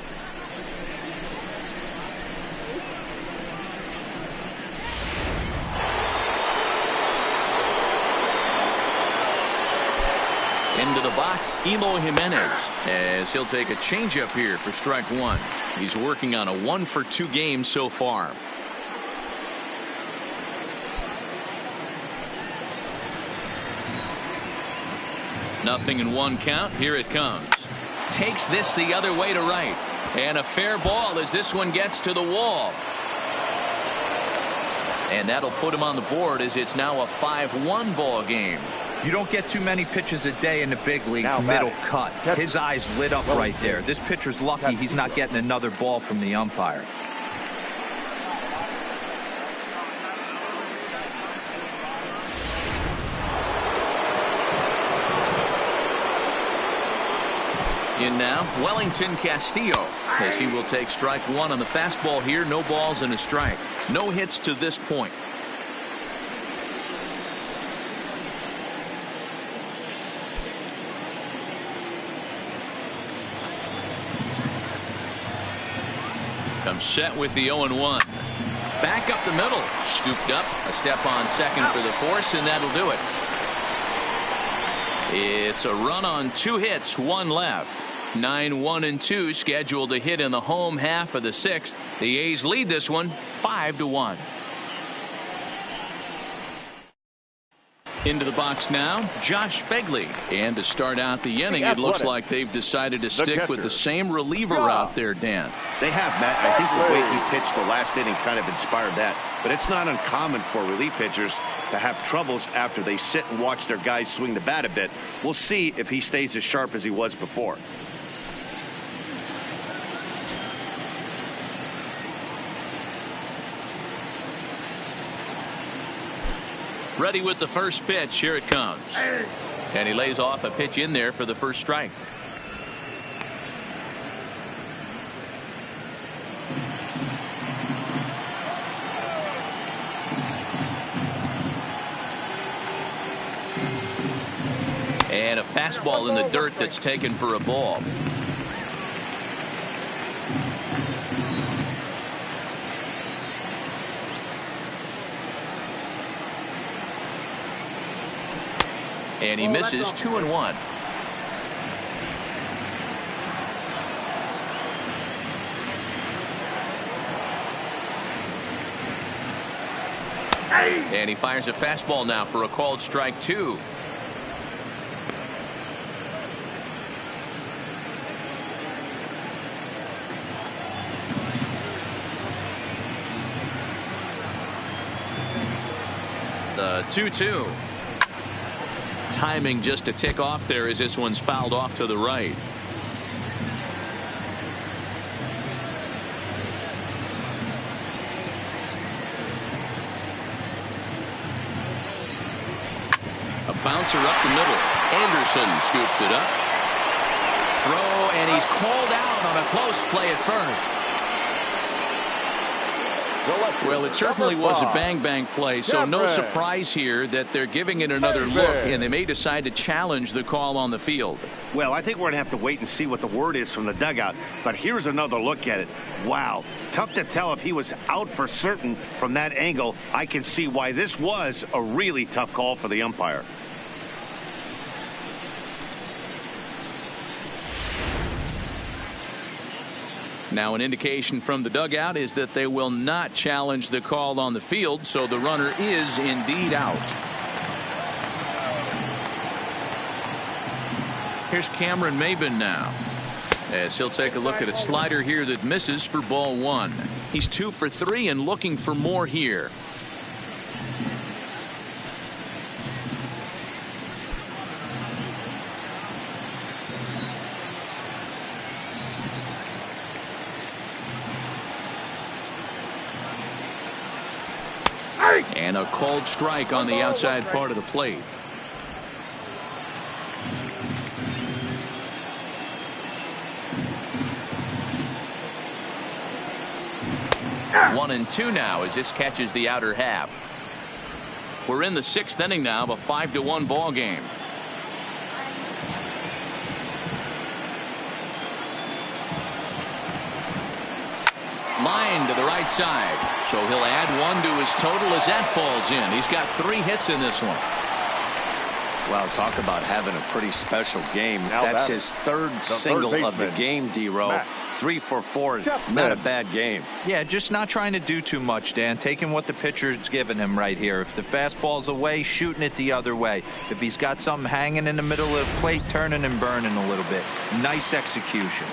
Into the box, Elo Jimenez, as he'll take a changeup here for strike 1. He's working on a 1-for-2 game so far. Nothing in 1 count. Here it comes. Takes this the other way to right. And a fair ball as this one gets to the wall. And that'll put him on the board as it's now a 5-1 ball game. You don't get too many pitches a day in the big leagues middle cut. His eyes lit up right there. This pitcher's lucky he's not getting another ball from the umpire. In now, Wellington Castillo, as he will take strike 1 on the fastball here. No balls and a strike. No hits to this point. Comes set with the 0-1. Back up the middle. Scooped up. A step on second for the force, and that'll do it. It's a run on 2 hits, 1 left. 9-1-2 scheduled to hit in the home half of the 6th. The A's lead this one 5-1. Into the box now, Josh Begley. And to start out the inning, it looks like they've decided to stick with the same reliever out there, Dan. They have, Matt. I think the way he pitched the last inning kind of inspired that. But it's not uncommon for relief pitchers to have troubles after they sit and watch their guys swing the bat a bit. We'll see if he stays as sharp as he was before. Ready with the first pitch. Here it comes. And he lays off a pitch in there for the first strike. And a fastball in the dirt that's taken for a ball. And he misses 2-1. And he fires a fastball now for a called strike 2. The 2-2. Timing just a tick off there as this one's fouled off to the right. A bouncer up the middle. Anderson scoops it up. Throw, and he's called out on a close play at first. Well, it certainly was a bang-bang play, so no surprise here that they're giving it another look, and they may decide to challenge the call on the field. Well, I think we're going to have to wait and see what the word is from the dugout, but here's another look at it. Wow, tough to tell if he was out for certain from that angle. I can see why this was a really tough call for the umpire. Now an indication from the dugout is that they will not challenge the call on the field, so the runner is indeed out. Here's Cameron Maben now, as he'll take a look at a slider here that misses for ball one. He's 2 for 3 and looking for more here. And a cold strike on the outside part of the plate. One and two now as this catches the outer half. We're in the 6th inning now of a 5-1 ball game. Line to the right side, so he'll add 1 to his total as that falls in. He's got 3 hits in this one. Well, talk about having a pretty special game. That's his third single of the game, D-Row. 3 for 4. Not a bad game. Yeah, just not trying to do too much, Dan. Taking what the pitcher's given him right here. If the fastball's away, shooting it the other way. If he's got something hanging in the middle of the plate, turning and burning a little bit. Nice execution.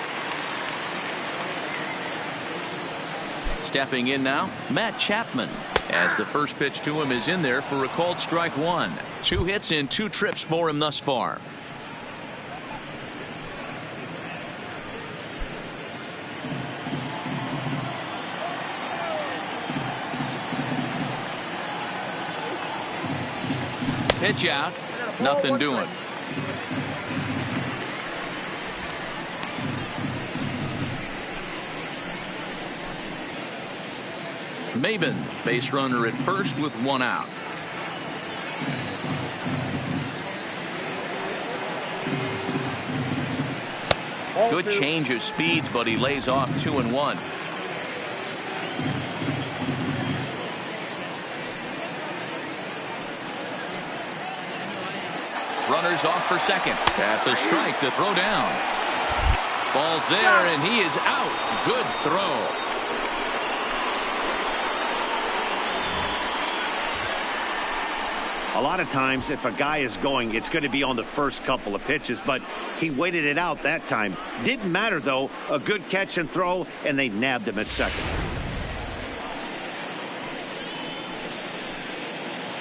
Stepping in now, Matt Chapman, as the first pitch to him is in there for a called strike 1. 2 hits in 2 trips for him thus far. Pitch out, nothing doing. Maben, base runner at first with 1 out. Good change of speeds, but he lays off 2 and 1. Runners off for second. That's a strike to throw down. Ball's there, and he is out. Good throw. A lot of times, if a guy is going, it's going to be on the first couple of pitches, but he waited it out that time. Didn't matter, though. A good catch and throw, and they nabbed him at second.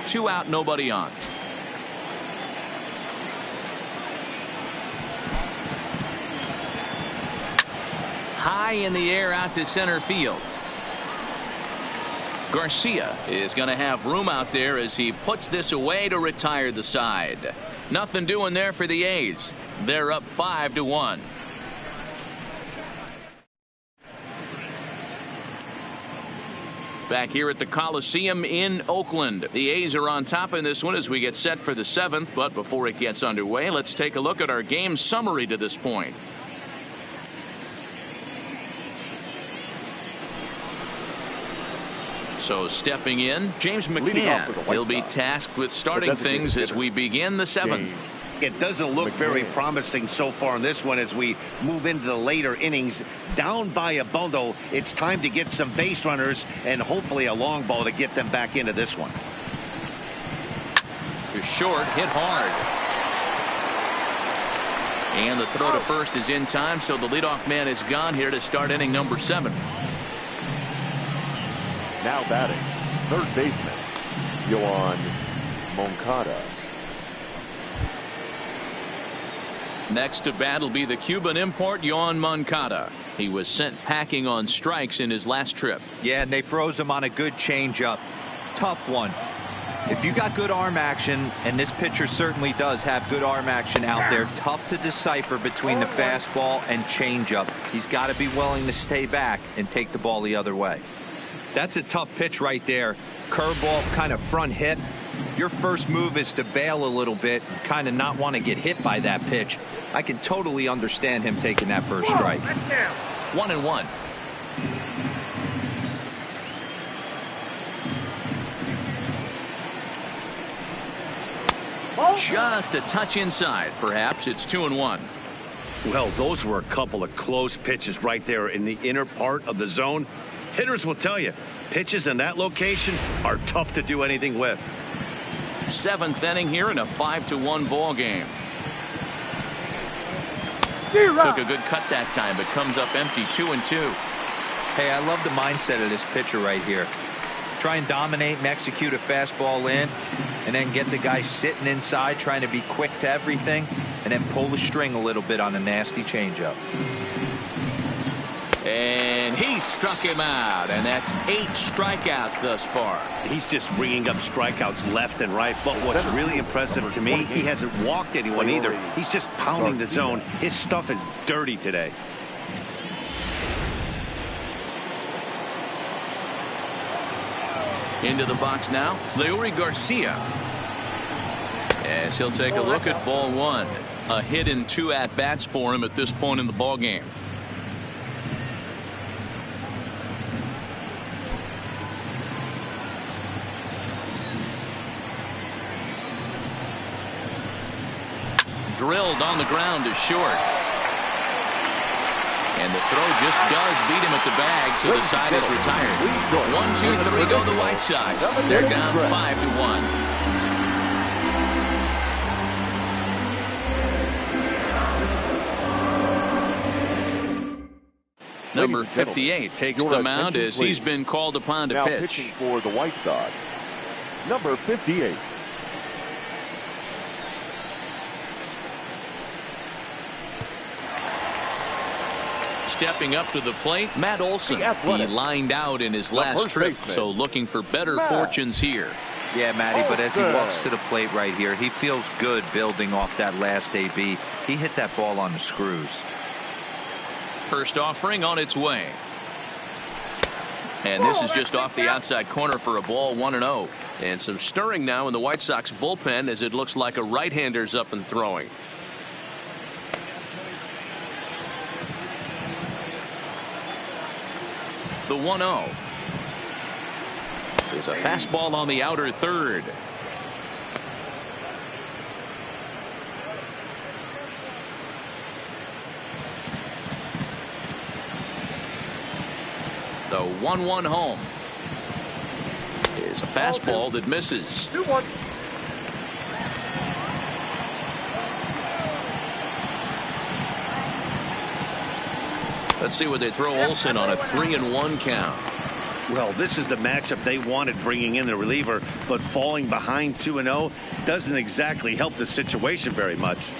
2 out, nobody on. High in the air out to center field. Garcia is going to have room out there as he puts this away to retire the side. Nothing doing there for the A's. They're up 5-1. Back here at the Coliseum in Oakland. The A's are on top in this one as we get set for the 7th. But before it gets underway, let's take a look at our game summary to this point. So stepping in, James McCann. He'll be tasked with starting things as we begin the 7th. It doesn't look very promising so far in this one as we move into the later innings. Down by a bundle, it's time to get some base runners and hopefully a long ball to get them back into this one. To short, hit hard. And the throw to first is in time, so the leadoff man is gone here to start inning number 7. Now batting, third baseman, Yoan Moncada. Next to bat will be the Cuban import, Yoan Moncada. He was sent packing on strikes in his last trip. Yeah, and they froze him on a good changeup. Tough one. If you got good arm action, and this pitcher certainly does have good arm action out there, tough to decipher between the fastball and changeup. He's got to be willing to stay back and take the ball the other way. That's a tough pitch right there. Curveball, kind of front hit. Your first move is to bail a little bit, kind of not want to get hit by that pitch. I can totally understand him taking that first strike. 1-1. Just a touch inside. Perhaps it's 2-1. Well, those were a couple of close pitches right there in the inner part of the zone. Hitters will tell you, pitches in that location are tough to do anything with. 7th inning here in a 5-1 ball game. Took a good cut that time, but comes up empty. 2-2. Hey, I love the mindset of this pitcher right here. Try and dominate and execute a fastball in, and then get the guy sitting inside trying to be quick to everything, and then pull the string a little bit on a nasty changeup. And he struck him out, and that's 8 strikeouts thus far. He's just ringing up strikeouts left and right. But what's really impressive to me, he hasn't walked anyone either. He's just pounding the zone. His stuff is dirty today. Into the box now, Leury Garcia. As he'll take a look at ball 1. A hit in 2 at-bats for him at this point in the ball game. Drilled on the ground to short. And the throw just does beat him at the bag, so the side is retired. 1-2-3 go the White Sox. They're down 5-1. Number 58 takes the mound as he's been called upon to pitch. Pitching for the White Sox, number 58. Stepping up to the plate, Matt Olson. He lined out in his last trip, so looking for better fortunes here. Yeah, Matty, but as he walks to the plate right here, he feels good building off that last AB. He hit that ball on the screws. First offering on its way. And this is just off the outside corner for a ball. 1-0. And some stirring now in the White Sox bullpen as it looks like a right-hander's up and throwing. The 1-0 is a fastball on the outer third. The 1-1 home is a fastball that misses. 2-1. Let's see what they throw Olson on a 3-1 count. Well, this is the matchup they wanted, bringing in the reliever, but falling behind 2-0 doesn't exactly help the situation very much.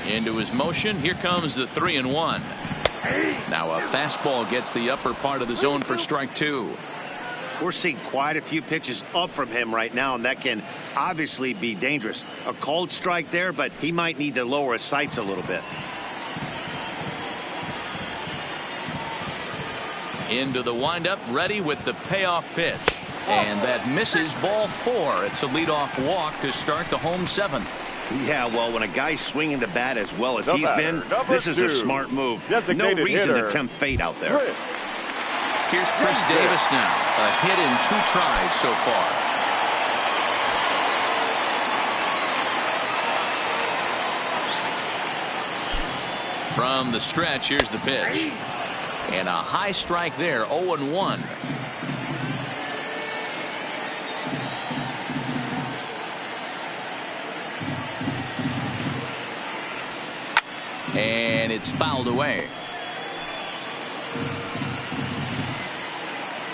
Into his motion. Here comes the 3-1. Now a fastball gets the upper part of the zone for strike 2. We're seeing quite a few pitches up from him right now, and that can obviously be dangerous. A cold strike there, but he might need to lower his sights a little bit. Into the windup, ready with the payoff pitch. And that misses. Ball 4. It's a leadoff walk to start the home 7th. Yeah, well, when a guy's swinging the bat as well as he's been, this is a smart move. No reason to tempt fate out there. Here's Chris Davis now. A hit in 2 tries so far. From the stretch, here's the pitch. And a high strike there, 0-1. And it's fouled away.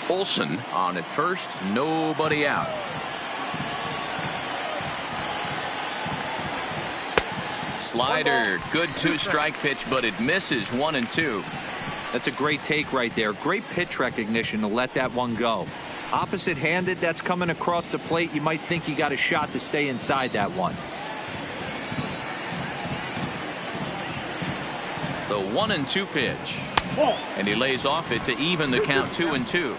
Olson on at first, nobody out. Slider, good 2-strike pitch, but it misses. 1-2. That's a great take right there. Great pitch recognition to let that one go. Opposite handed, that's coming across the plate. You might think you got a shot to stay inside that one. The 1-2 pitch. And he lays off it to even the count 2-2.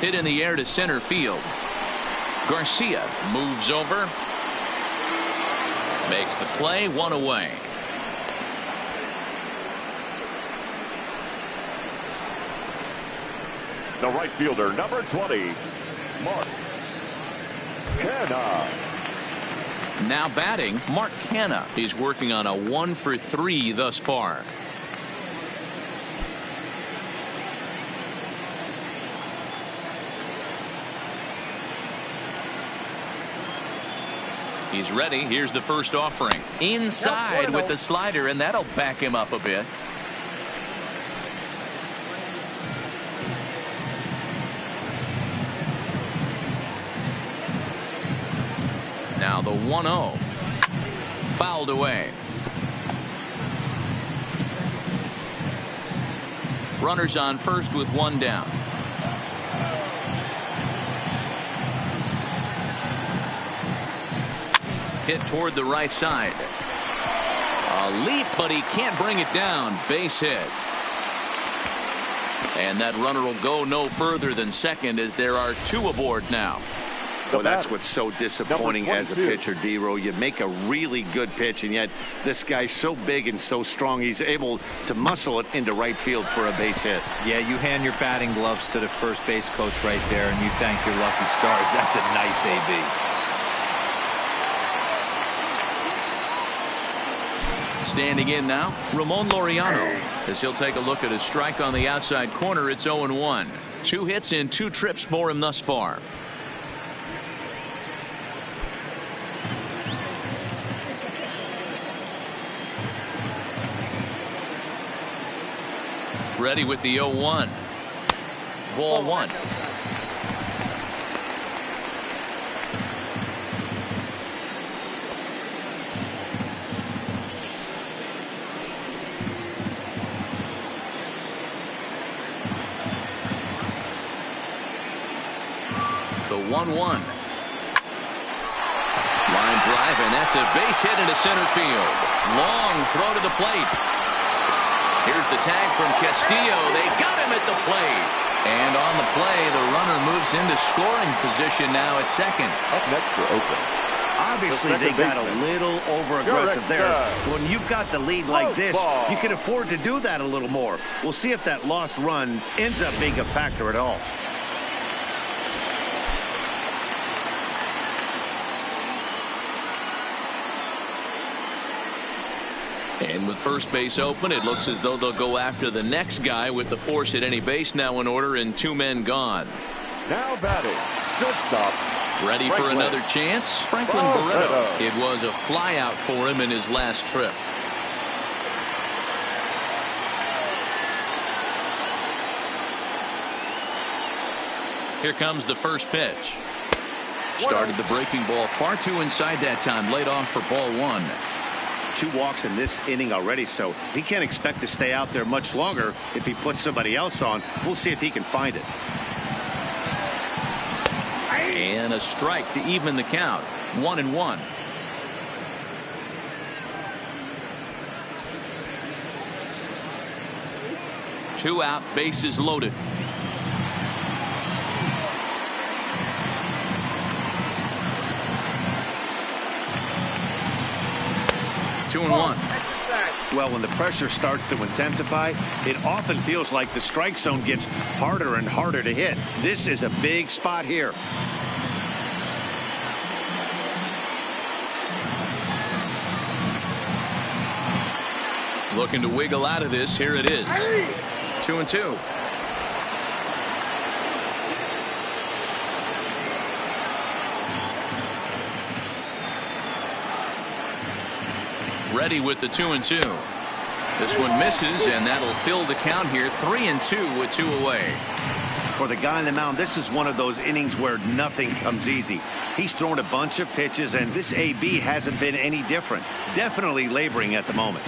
Hit in the air to center field. Garcia moves over. Makes the play, 1 away. The right fielder, number 20, Mark Canha. Now batting, Mark Canha. He's working on a 1-for-3 thus far. He's ready. Here's the first offering. Inside with the slider, and that'll back him up a bit. Now the 1-0. Fouled away. Runners on first with 1 down. Hit toward the right side. A leap, but he can't bring it down. Base hit. And that runner will go no further than second as there are 2 aboard now. Well, that's what's so disappointing as a pitcher, D-Row. You make a really good pitch, and yet this guy's so big and so strong, he's able to muscle it into right field for a base hit. Yeah, you hand your batting gloves to the first base coach right there, and you thank your lucky stars. That's a nice AB. Standing in now, Ramon Laureano, as he'll take a look at a strike on the outside corner. It's 0-1. 2 hits in 2 trips for him thus far. Ready with the 0-1. Ball 1. The 1-1. Line drive, and that's a base hit into center field. Long throw to the plate. Here's the tag from Castillo. They got him at the plate. And on the play, the runner moves into scoring position now at second. Up next for Oakland. Obviously, they got a little over-aggressive there. When you've got the lead like this, you can afford to do that a little more. We'll see if that lost run ends up being a factor at all. And with first base open, it looks as though they'll go after the next guy with the force at any base now in order and 2 men gone. Now batting, shortstop. Ready for another chance? Franklin Barreto. It was a flyout for him in his last trip. Here comes the first pitch. Started the breaking ball far too inside that time. Laid off for ball 1. 2 walks in this inning already, so he can't expect to stay out there much longer if he puts somebody else on. We'll see if he can find it. And a strike to even the count. 1-1. Two out, bases loaded. Two and one. Well, when the pressure starts to intensify, it often feels like the strike zone gets harder and harder to hit. This is a big spot here. Looking to wiggle out of this. Here it is. 2-2. Ready with the 2-2. This one misses, and that'll fill the count here. 3-2 with 2 away. For the guy on the mound, this is one of those innings where nothing comes easy. He's thrown a bunch of pitches, and this AB hasn't been any different. Definitely laboring at the moment.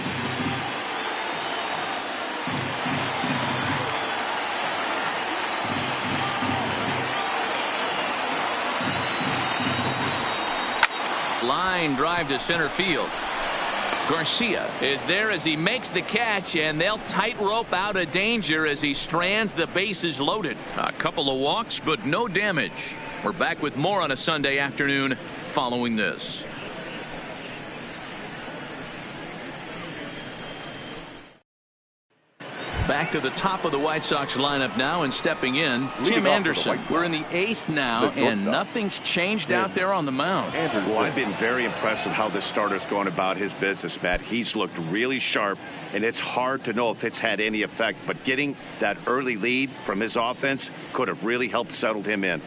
Line drive to center field. Garcia is there as he makes the catch, and they'll tightrope out of danger as he strands the bases loaded. A couple of walks, but no damage. We're back with more on a Sunday afternoon following this. Back to the top of the White Sox lineup now, and stepping in, Tim Anderson. We're in the 8th now, and nothing's changed out there on the mound. Well, I've been very impressed with how this starter's going about his business, Matt. He's looked really sharp, and it's hard to know if it's had any effect, but getting that early lead from his offense could have really helped settle him in.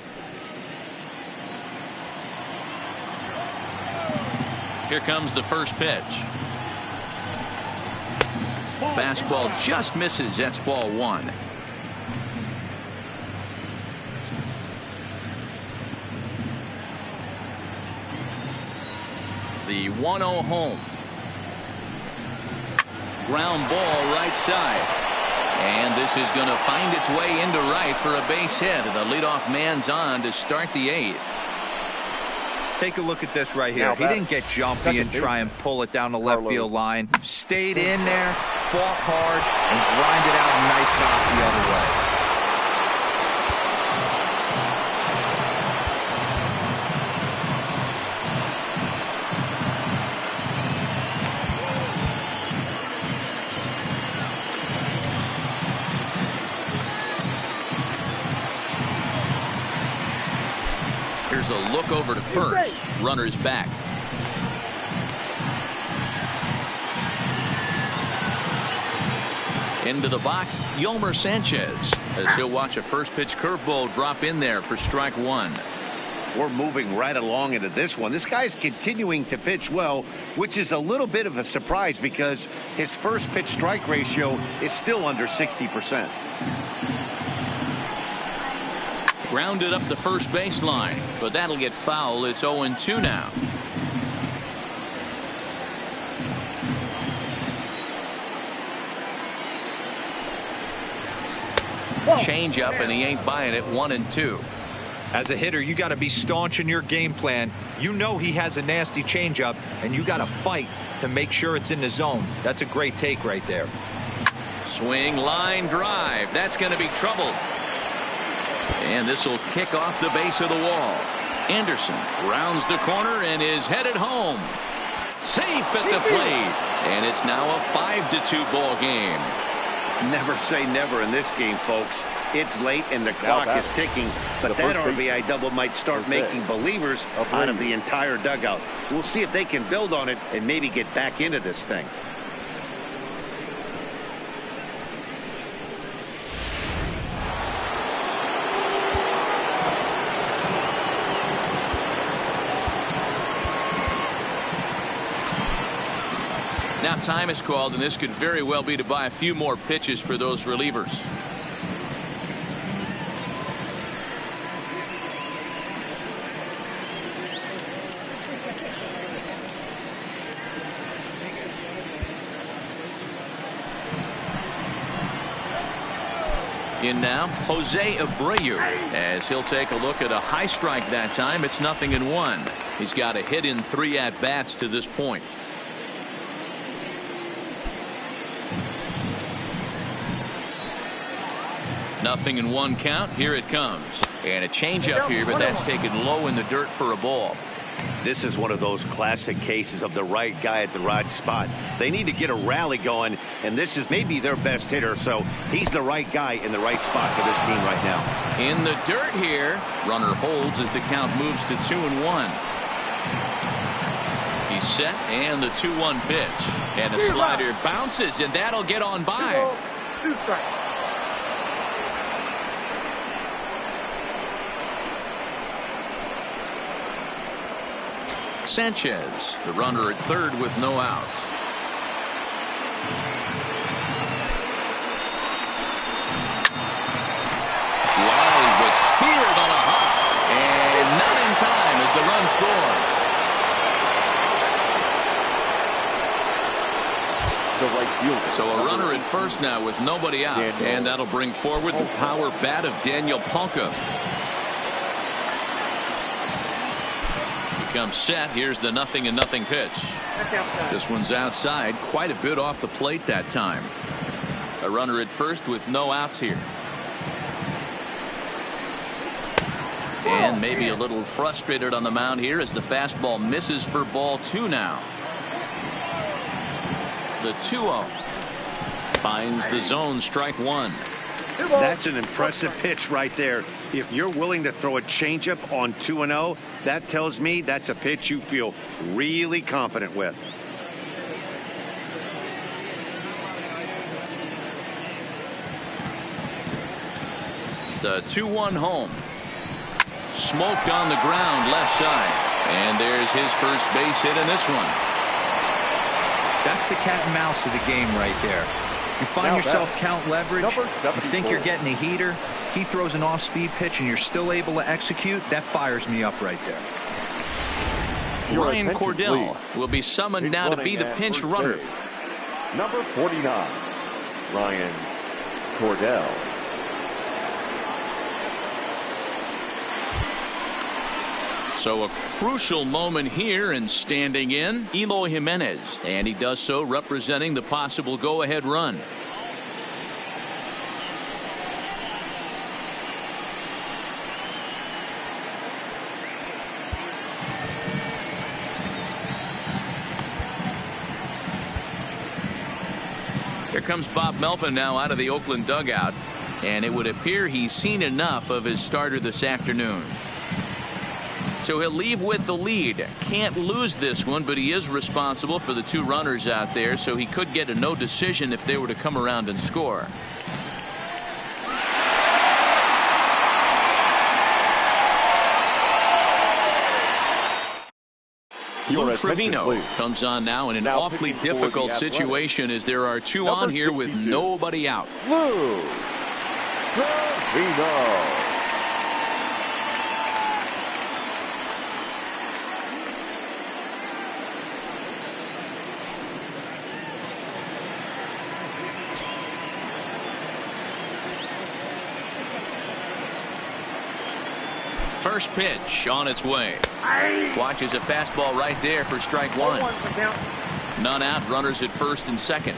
Here comes the first pitch. Fastball just misses. That's ball 1. The 1-0 home. Ground ball right side. And this is going to find its way into right for a base hit. The leadoff man's on to start the 8th. Take a look at this right here. He didn't get jumpy and try and pull it down the left field line. Stayed in there, fought hard, and grinded out a nice knock the other way. Here's a look over to first. Runner's back. Into the box, Yolmer Sanchez, as he'll watch a first pitch curveball drop in there for strike 1. We're moving right along into this one. This guy's continuing to pitch well, which is a little bit of a surprise because his first pitch strike ratio is still under 60%. Grounded up the first baseline, but that'll get foul. It's 0-2 now. Change up, and he ain't buying it. 1-2. As a hitter, you got to be staunch in your game plan. You know he has a nasty changeup, and you got to fight to make sure it's in the zone. That's a great take right there. Swing, line drive. That's going to be trouble. And this will kick off the base of the wall. Anderson rounds the corner and is headed home. Safe at the plate. And it's now a 5-2 ball game. Never say never in this game, folks. It's late and the clock is ticking, but that RBI double might start making believers out of the entire dugout. We'll see if they can build on it and maybe get back into this thing. Now time is called, and this could very well be to buy a few more pitches for those relievers. In now, Jose Abreu, as he'll take a look at a high strike that time. It's 0-1. He's got a hit in 3 at-bats to this point. Nothing in 1 count. Here it comes. And a changeup here, but that's taken low in the dirt for a ball. This is one of those classic cases of the right guy at the right spot. They need to get a rally going, and this is maybe their best hitter, so he's the right guy in the right spot for this team right now. In the dirt here. Runner holds as the count moves to 2-1. He's set, and the 2-1 pitch. And the slider bounces, and that'll get on by. 2 strikes. Sanchez, the runner at third with no outs. Wow, run scores. The right fielder. So a runner at first now with nobody out. And that'll bring forward the power bat of Daniel Palka. He comes set. Here's the 0-0 pitch. This one's outside, quite a bit off the plate that time. A runner at first with no outs here. And maybe a little frustrated on the mound here as the fastball misses for ball 2 now. The 2-0 finds the zone, strike 1. That's an impressive pitch right there. If you're willing to throw a changeup on 2-0, that tells me that's a pitch you feel really confident with. The 2-1 home. Smoke on the ground left side. And there's his first base hit in this one. That's the cat and mouse of the game right there. You find yourself count leverage. You think you're getting a heater. He throws an off-speed pitch and you're still able to execute. That fires me up right there. Ryan Cordell will be summoned now to be the pinch runner. Number 49, Ryan Cordell. So a crucial moment here, and standing in Eloy Jimenez, and he does so representing the possible go-ahead run. Here comes Bob Melvin now out of the Oakland dugout, and it would appear he's seen enough of his starter this afternoon. So he'll leave with the lead. Can't lose this one, but he is responsible for the 2 runners out there, so he could get a no decision if they were to come around and score. Lou Trevino comes on now in an awfully difficult situation as there are 2 on here with nobody out. Lou Trevino. First pitch on its way. Watches a fastball right there for strike 1. None out, runners at first and second.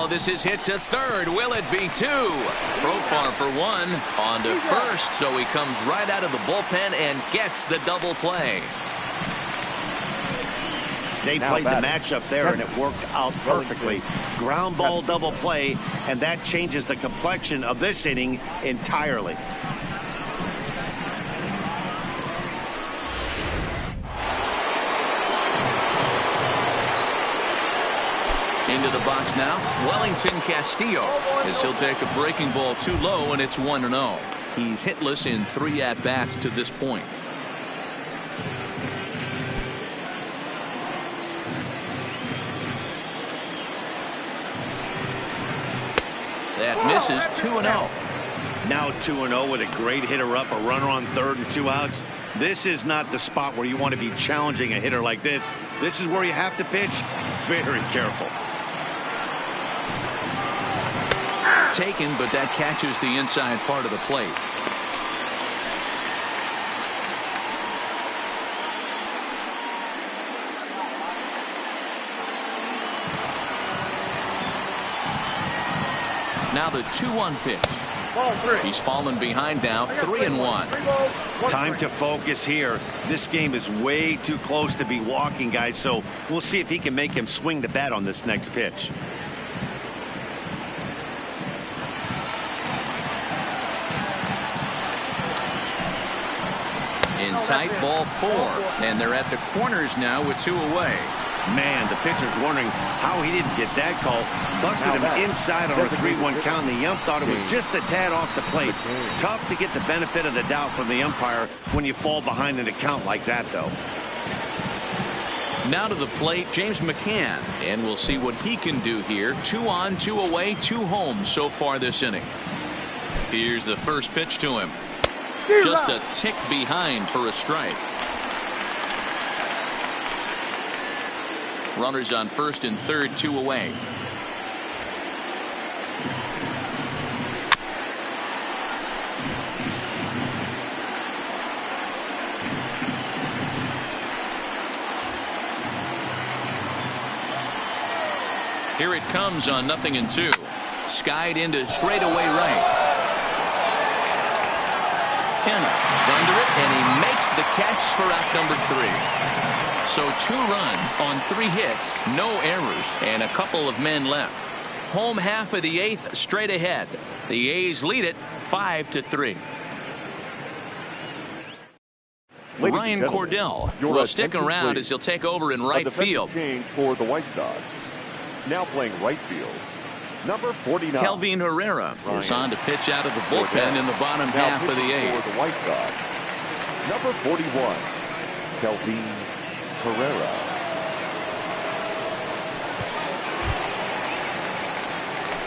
This is hit to third. Will it be 2? Profar for 1. On to first, so he comes right out of the bullpen and gets the double play. They played the matchup there, and it worked out perfectly. Ground ball double play, and that changes the complexion of this inning entirely. Into the box now, Wellington Castillo, as he'll take a breaking ball too low, and it's 1-0. He's hitless in 3 at-bats to this point. That misses. 2-0. Now 2-0 with a great hitter up, a runner on third and 2 outs. This is not the spot where you want to be challenging a hitter like this. This is where you have to pitch very careful. Taken, but that catches the inside part of the plate. Now the 2-1 pitch. He's fallen behind now, 3-1. Time to focus here. This game is way too close to be walking, guys, so we'll see if he can make him swing the bat on this next pitch. In tight, ball 4, and they're at the corners now with 2 away. Man, the pitcher's wondering how he didn't get that call. Busted him inside on a 3-1 count, and the ump thought it was just a tad off the plate. Tough to get the benefit of the doubt from the umpire when you fall behind in a count like that, though. Now to the plate, James McCann, and we'll see what he can do here. 2 on, 2 away, 2 home so far this inning. Here's the first pitch to him. Just a tick behind for a strike. Runners on first and third, 2 away. Here it comes on 0-2. Skied into straightaway right. Kenna under it, and he makes the catch for out number 3. So 2 runs on 3 hits, no errors, and a couple of men left. Home half of the 8th, straight ahead. The A's lead it 5-3. Ryan Cordell will stick around as he'll take over in right field. Change for the White Sox. Now playing right field, number 49. Kelvin Herrera is on to pitch out of the bullpen in the bottom half of the 8th. For the White Sox, number 41, Kelvin Herrera.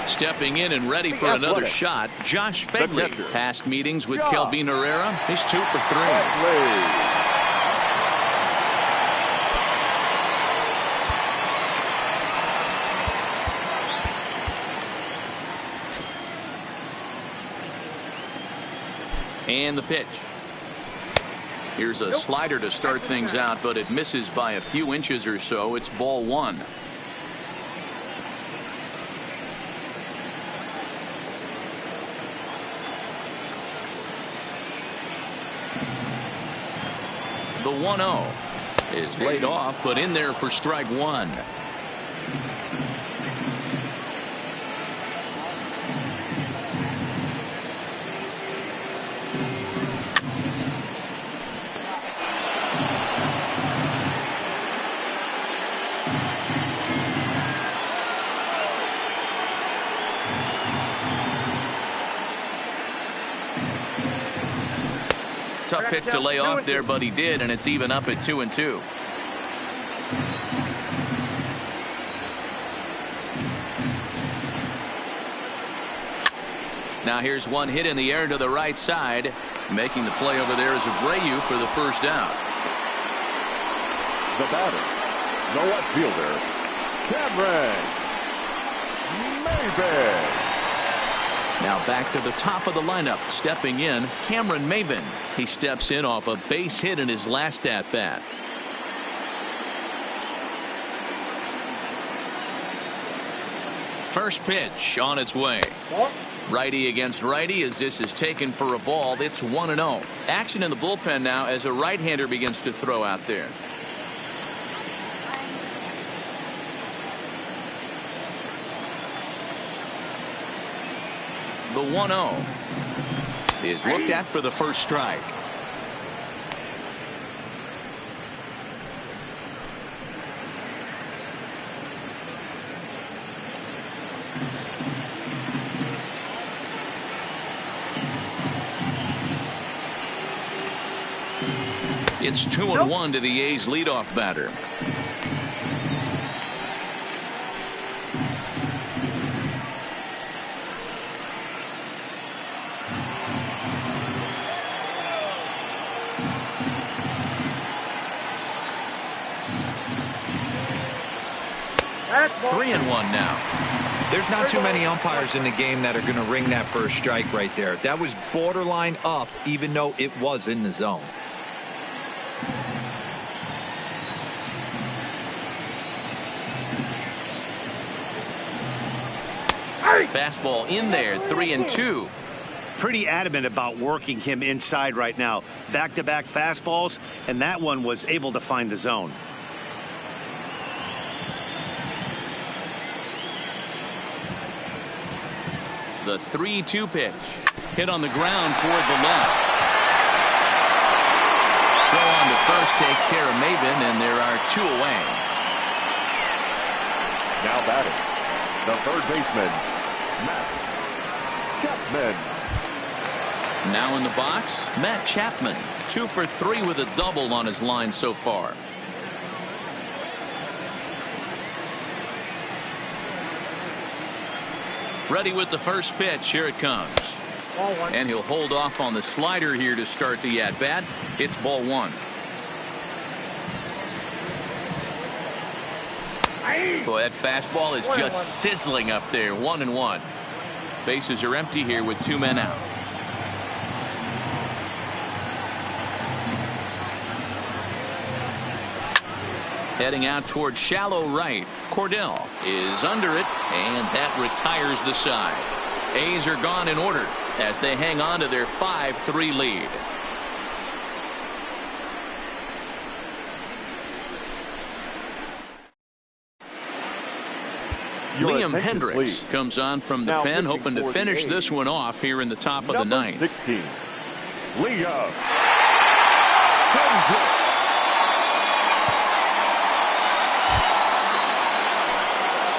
Stepping in and ready for another shot, Josh Fegley. Past meetings with Kelvin Herrera, he's 2 for 3. And the pitch. Here's a slider to start things out, but it misses by a few inches or so. It's ball 1. The 1-0 is laid off, but in there for strike 1. Tough pitch to lay off there, but he did, and it's even up at 2-2. Now here's one hit in the air to the right side. Making the play over there is Abreu for the first out. The batter, the left fielder, Cameron Maven. Now back to the top of the lineup. Stepping in, Cameron Maven. He steps in off a base hit in his last at bat. First pitch on its way. Righty against righty as this is taken for a ball. It's 1-0. Action in the bullpen now as a right-hander begins to throw out there. The 1-0 is looked at for the first strike. It's 2-1 to the A's leadoff batter. That's 3-1 now. There's not too many umpires in the game that are going to ring that first strike right there. That was borderline up, even though it was in the zone. Fastball in there, 3-2. Pretty adamant about working him inside right now. Back-to-back fastballs, and that one was able to find the zone. The 3-2 pitch. Hit on the ground toward the left. Throw on to first takes care of Maven, and there are 2 away. Now batting, the third baseman, Matt Chapman. Now in the box, Matt Chapman, 2 for 3 with a double on his line so far. Ready with the first pitch. Here it comes. And he'll hold off on the slider here to start the at-bat. It's ball 1. Boy, that fastball is just sizzling up there. 1-1. Bases are empty here with 2 men out. Heading out towards shallow right. Cordell is under it, and that retires the side. A's are gone in order as they hang on to their 5-3 lead. Liam Hendricks comes on from the pen, hoping to finish this one off here in the top of the ninth. 16, Liam Hendricks.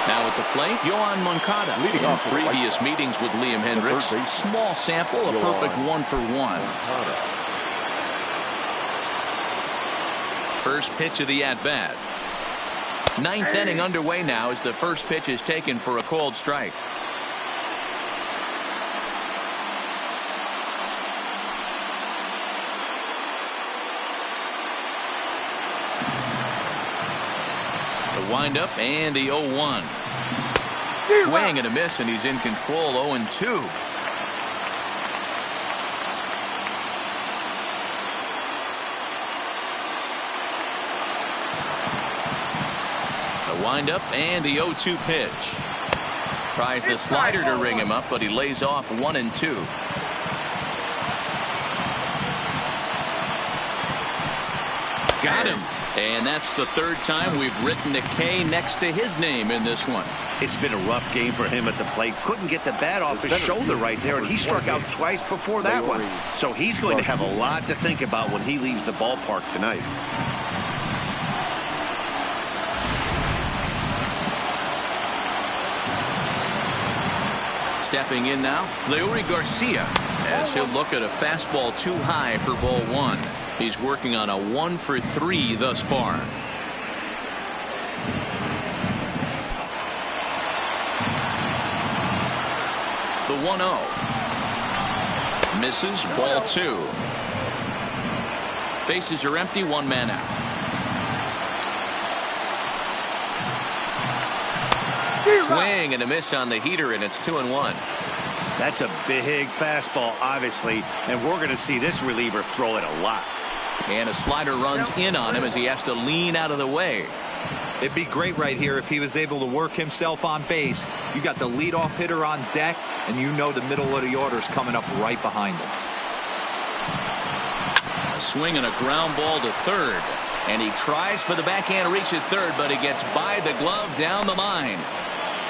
Now at the plate, Yohan Moncada. Leading off previous meetings with Liam Hendricks, small sample, a perfect 1-for-1. First pitch of the at-bat. Ninth inning underway now as the first pitch is taken for a called strike. The windup and the 0-1. Swing and a miss, and he's in control. 0-2. The windup and the 0-2 pitch. Tries the slider to ring him up, but he lays off 1-2. Got him. And that's the third time we've written a K next to his name in this one. It's been a rough game for him at the plate. Couldn't get the bat off his shoulder right there, and he struck out twice before that one. So he's going to have a lot to think about when he leaves the ballpark tonight. Stepping in now, Leury Garcia, as he'll look at a fastball too high for ball 1. He's working on a 1-for-3 thus far. The 1-0. Misses, ball 2. Bases are empty, 1 man out. Swing and a miss on the heater, and it's 2-1. That's a big fastball, obviously, and we're going to see this reliever throw it a lot. And a slider runs in on him as he has to lean out of the way. It'd be great right here if he was able to work himself on base. You got the leadoff hitter on deck, and you know the middle of the order is coming up right behind him. A swing and a ground ball to third. And he tries for the backhand reach at third, but he gets by the glove down the line.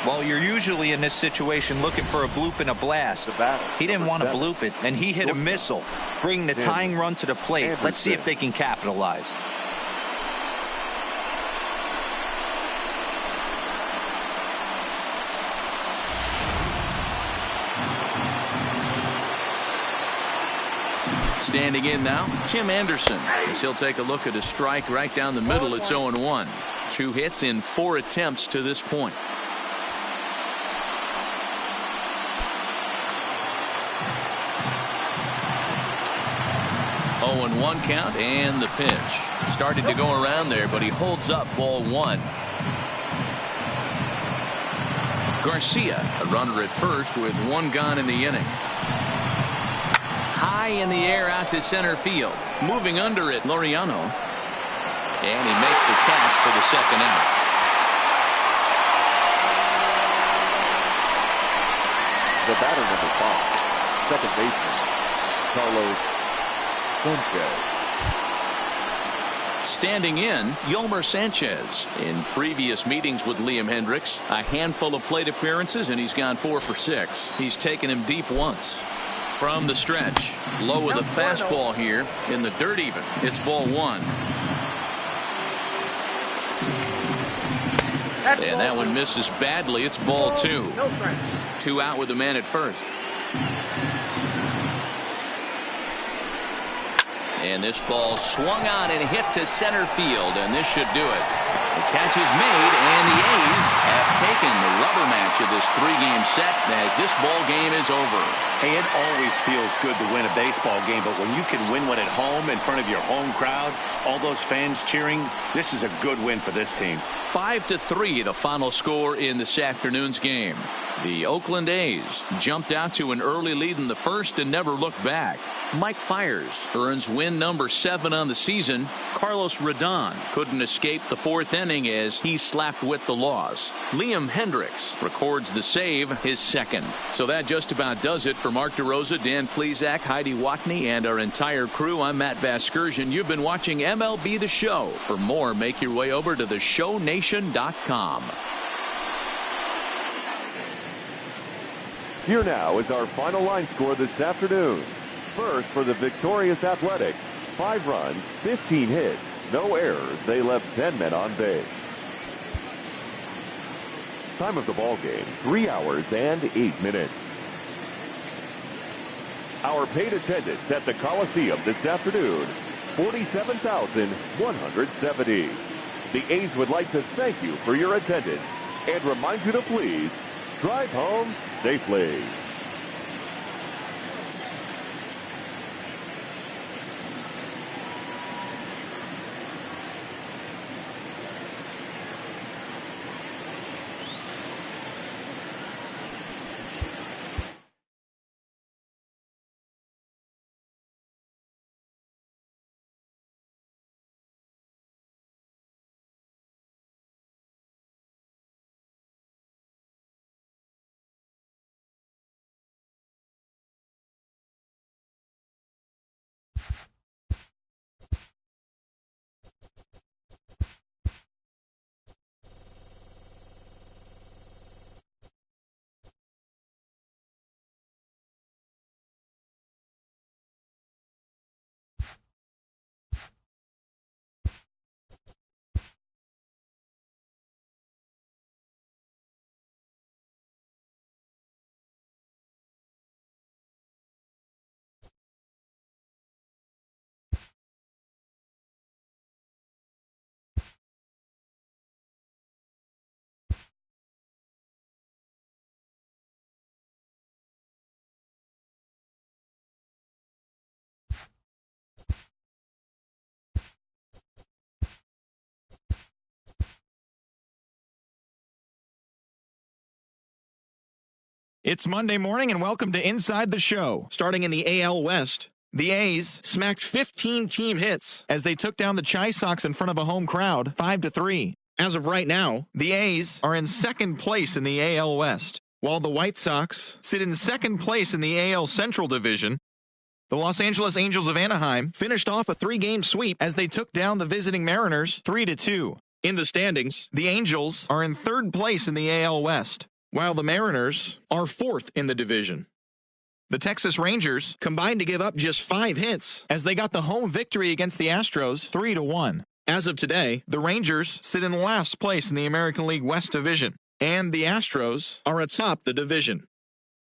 Well, you're usually in this situation looking for a bloop and a blast. He didn't want to bloop it, and he hit a missile, bringing the tying run to the plate. Let's see if they can capitalize. Standing in now, Tim Anderson, as he'll take a look at a strike right down the middle. It's 0-1. 2 hits in 4 attempts to this point. 0-1 count, and the pitch. Started to go around there, but he holds up ball 1. Garcia, a runner at first with 1 gone in the inning. High in the air out to center field. Moving under it, Laureano. And he makes the catch for the second out. The batter, number 5, second baseman, Carlos Sanchez. Standing in, Yolmer Sanchez. In previous meetings with Liam Hendricks, a handful of plate appearances, and he's gone 4 for 6. He's taken him deep once. From the stretch, low with a fastball here in the dirt even. It's ball 1. And that one misses badly. It's ball 2. 2 out with the man at first. And this ball swung on and hit to center field, and this should do it. The catch is made, and the A's have taken the rubber match of this 3-game set as this ball game is over. Hey, it always feels good to win a baseball game, but when you can win one at home in front of your home crowd, all those fans cheering, this is a good win for this team. 5-3, the final score in this afternoon's game. The Oakland A's jumped out to an early lead in the first and never looked back. Mike Fiers earns win number 7 on the season. Carlos Rodon couldn't escape the 4th inning as he slapped with the loss. Liam Hendricks records the save, his 2nd. So that just about does it for Mark DeRosa, Dan Plesac, Heidi Watney, and our entire crew. I'm Matt Vasgersian. You've been watching MLB The Show. For more, make your way over to theshownation.com. Here now is our final line score this afternoon. First for the victorious Athletics, 5 runs, 15 hits, no errors. They left 10 men on base. Time of the ball game, 3 hours and 8 minutes. Our paid attendance at the Coliseum this afternoon, 47,170. The A's would like to thank you for your attendance and remind you to please drive home safely. It's Monday morning, and welcome to Inside the Show. Starting in the AL West, the A's smacked 15 team hits as they took down the Chi Sox in front of a home crowd 5-3. As of right now, the A's are in second place in the AL West, while the White Sox sit in second place in the AL Central Division. The Los Angeles Angels of Anaheim finished off a 3-game sweep as they took down the visiting Mariners 3-2. In the standings, the Angels are in third place in the AL West, while the Mariners are 4th in the division. The Texas Rangers combined to give up just 5 hits as they got the home victory against the Astros 3-1. As of today, the Rangers sit in last place in the American League West Division, and the Astros are atop the division.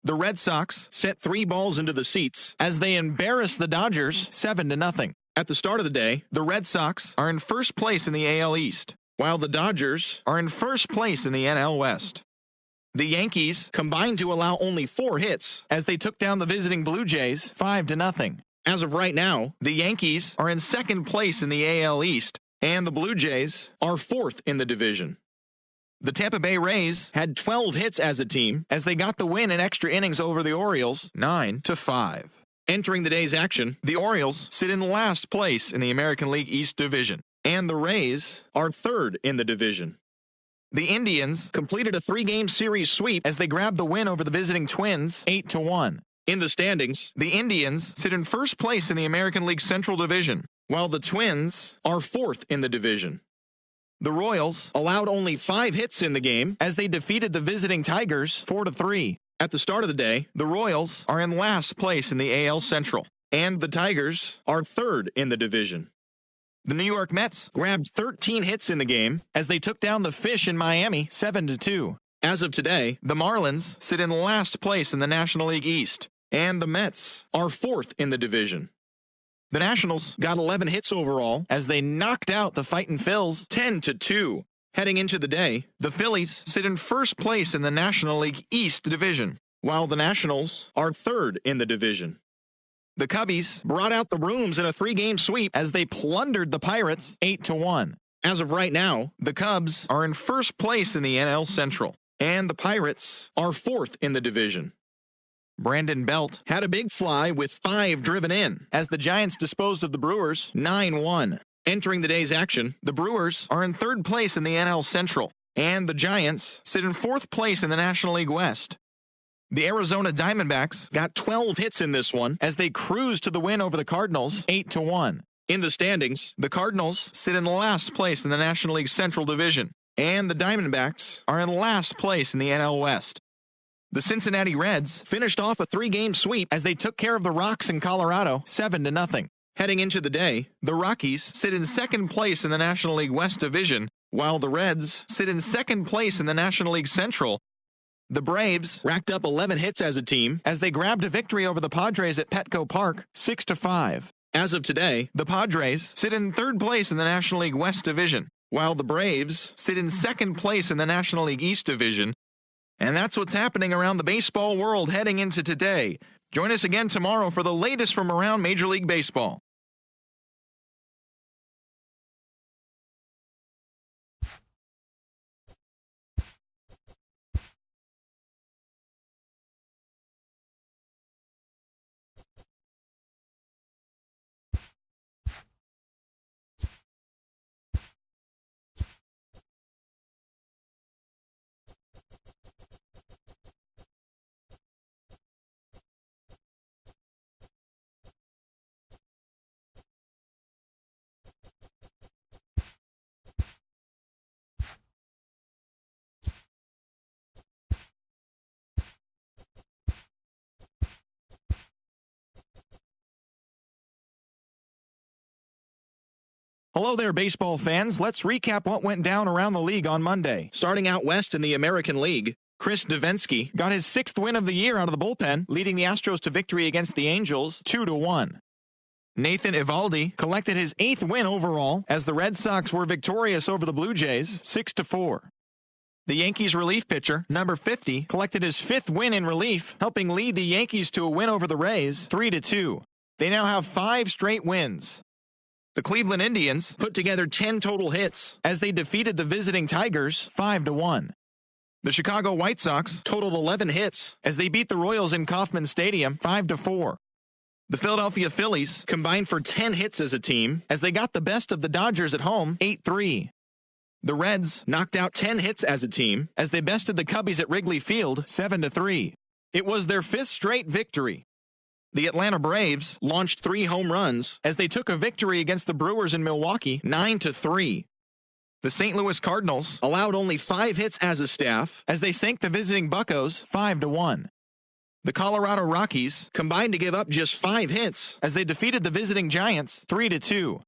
The Red Sox sent 3 balls into the seats as they embarrassed the Dodgers 7-0. At the start of the day, the Red Sox are in first place in the AL East, while the Dodgers are in first place in the NL West. The Yankees combined to allow only 4 hits as they took down the visiting Blue Jays 5-0. As of right now, the Yankees are in second place in the AL East, and the Blue Jays are 4th in the division. The Tampa Bay Rays had 12 hits as a team as they got the win in extra innings over the Orioles 9-5. Entering the day's action, the Orioles sit in last place in the American League East Division, and the Rays are 3rd in the division. The Indians completed a 3-game series sweep as they grabbed the win over the visiting Twins 8-1. In the standings, the Indians sit in first place in the American League Central Division, while the Twins are 4th in the division. The Royals allowed only 5 hits in the game as they defeated the visiting Tigers 4-3. At the start of the day, the Royals are in last place in the AL Central, and the Tigers are 3rd in the division. The New York Mets grabbed 13 hits in the game as they took down the Fish in Miami 7-2. As of today, the Marlins sit in last place in the National League East, and the Mets are 4th in the division. The Nationals got 11 hits overall as they knocked out the Fightin' Phils 10-2. Heading into the day, the Phillies sit in first place in the National League East division, while the Nationals are 3rd in the division. The Cubbies brought out the rooms in a 3-game sweep as they plundered the Pirates 8-1. As of right now, the Cubs are in first place in the NL Central, and the Pirates are 4th in the division. Brandon Belt had a big fly with 5 driven in as the Giants disposed of the Brewers 9-1. Entering the day's action, the Brewers are in 3rd place in the NL Central, and the Giants sit in 4th place in the National League West. The Arizona Diamondbacks got 12 hits in this one as they cruised to the win over the Cardinals 8-1. In the standings, the Cardinals sit in last place in the National League Central Division, and the Diamondbacks are in last place in the NL West. The Cincinnati Reds finished off a 3-game sweep as they took care of the Rocks in Colorado 7-0. Heading into the day, the Rockies sit in 2nd place in the National League West Division, while the Reds sit in 2nd place in the National League Central. The Braves racked up 11 hits as a team as they grabbed a victory over the Padres at Petco Park 6-5. As of today, the Padres sit in 3rd place in the National League West Division, while the Braves sit in 2nd place in the National League East Division. And that's what's happening around the baseball world heading into today. Join us again tomorrow for the latest from around Major League Baseball. Hello there, baseball fans. Let's recap what went down around the league on Monday. Starting out west in the American League, Chris Davinsky got his 6th win of the year out of the bullpen, leading the Astros to victory against the Angels 2-1. Nathan Eovaldi collected his 8th win overall as the Red Sox were victorious over the Blue Jays 6-4. The Yankees relief pitcher, number 50, collected his 5th win in relief, helping lead the Yankees to a win over the Rays 3-2. They now have 5 straight wins. The Cleveland Indians put together 10 total hits as they defeated the visiting Tigers 5-1. The Chicago White Sox totaled 11 hits as they beat the Royals in Kauffman Stadium 5-4. The Philadelphia Phillies combined for 10 hits as a team as they got the best of the Dodgers at home 8-3. The Reds knocked out 10 hits as a team as they bested the Cubbies at Wrigley Field 7-3. It was their 5th straight victory. The Atlanta Braves launched 3 home runs as they took a victory against the Brewers in Milwaukee 9-3. The St. Louis Cardinals allowed only 5 hits as a staff as they sank the visiting Buccos 5-1. The Colorado Rockies combined to give up just 5 hits as they defeated the visiting Giants 3-2.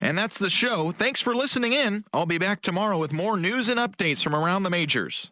And that's the show. Thanks for listening in. I'll be back tomorrow with more news and updates from around the majors.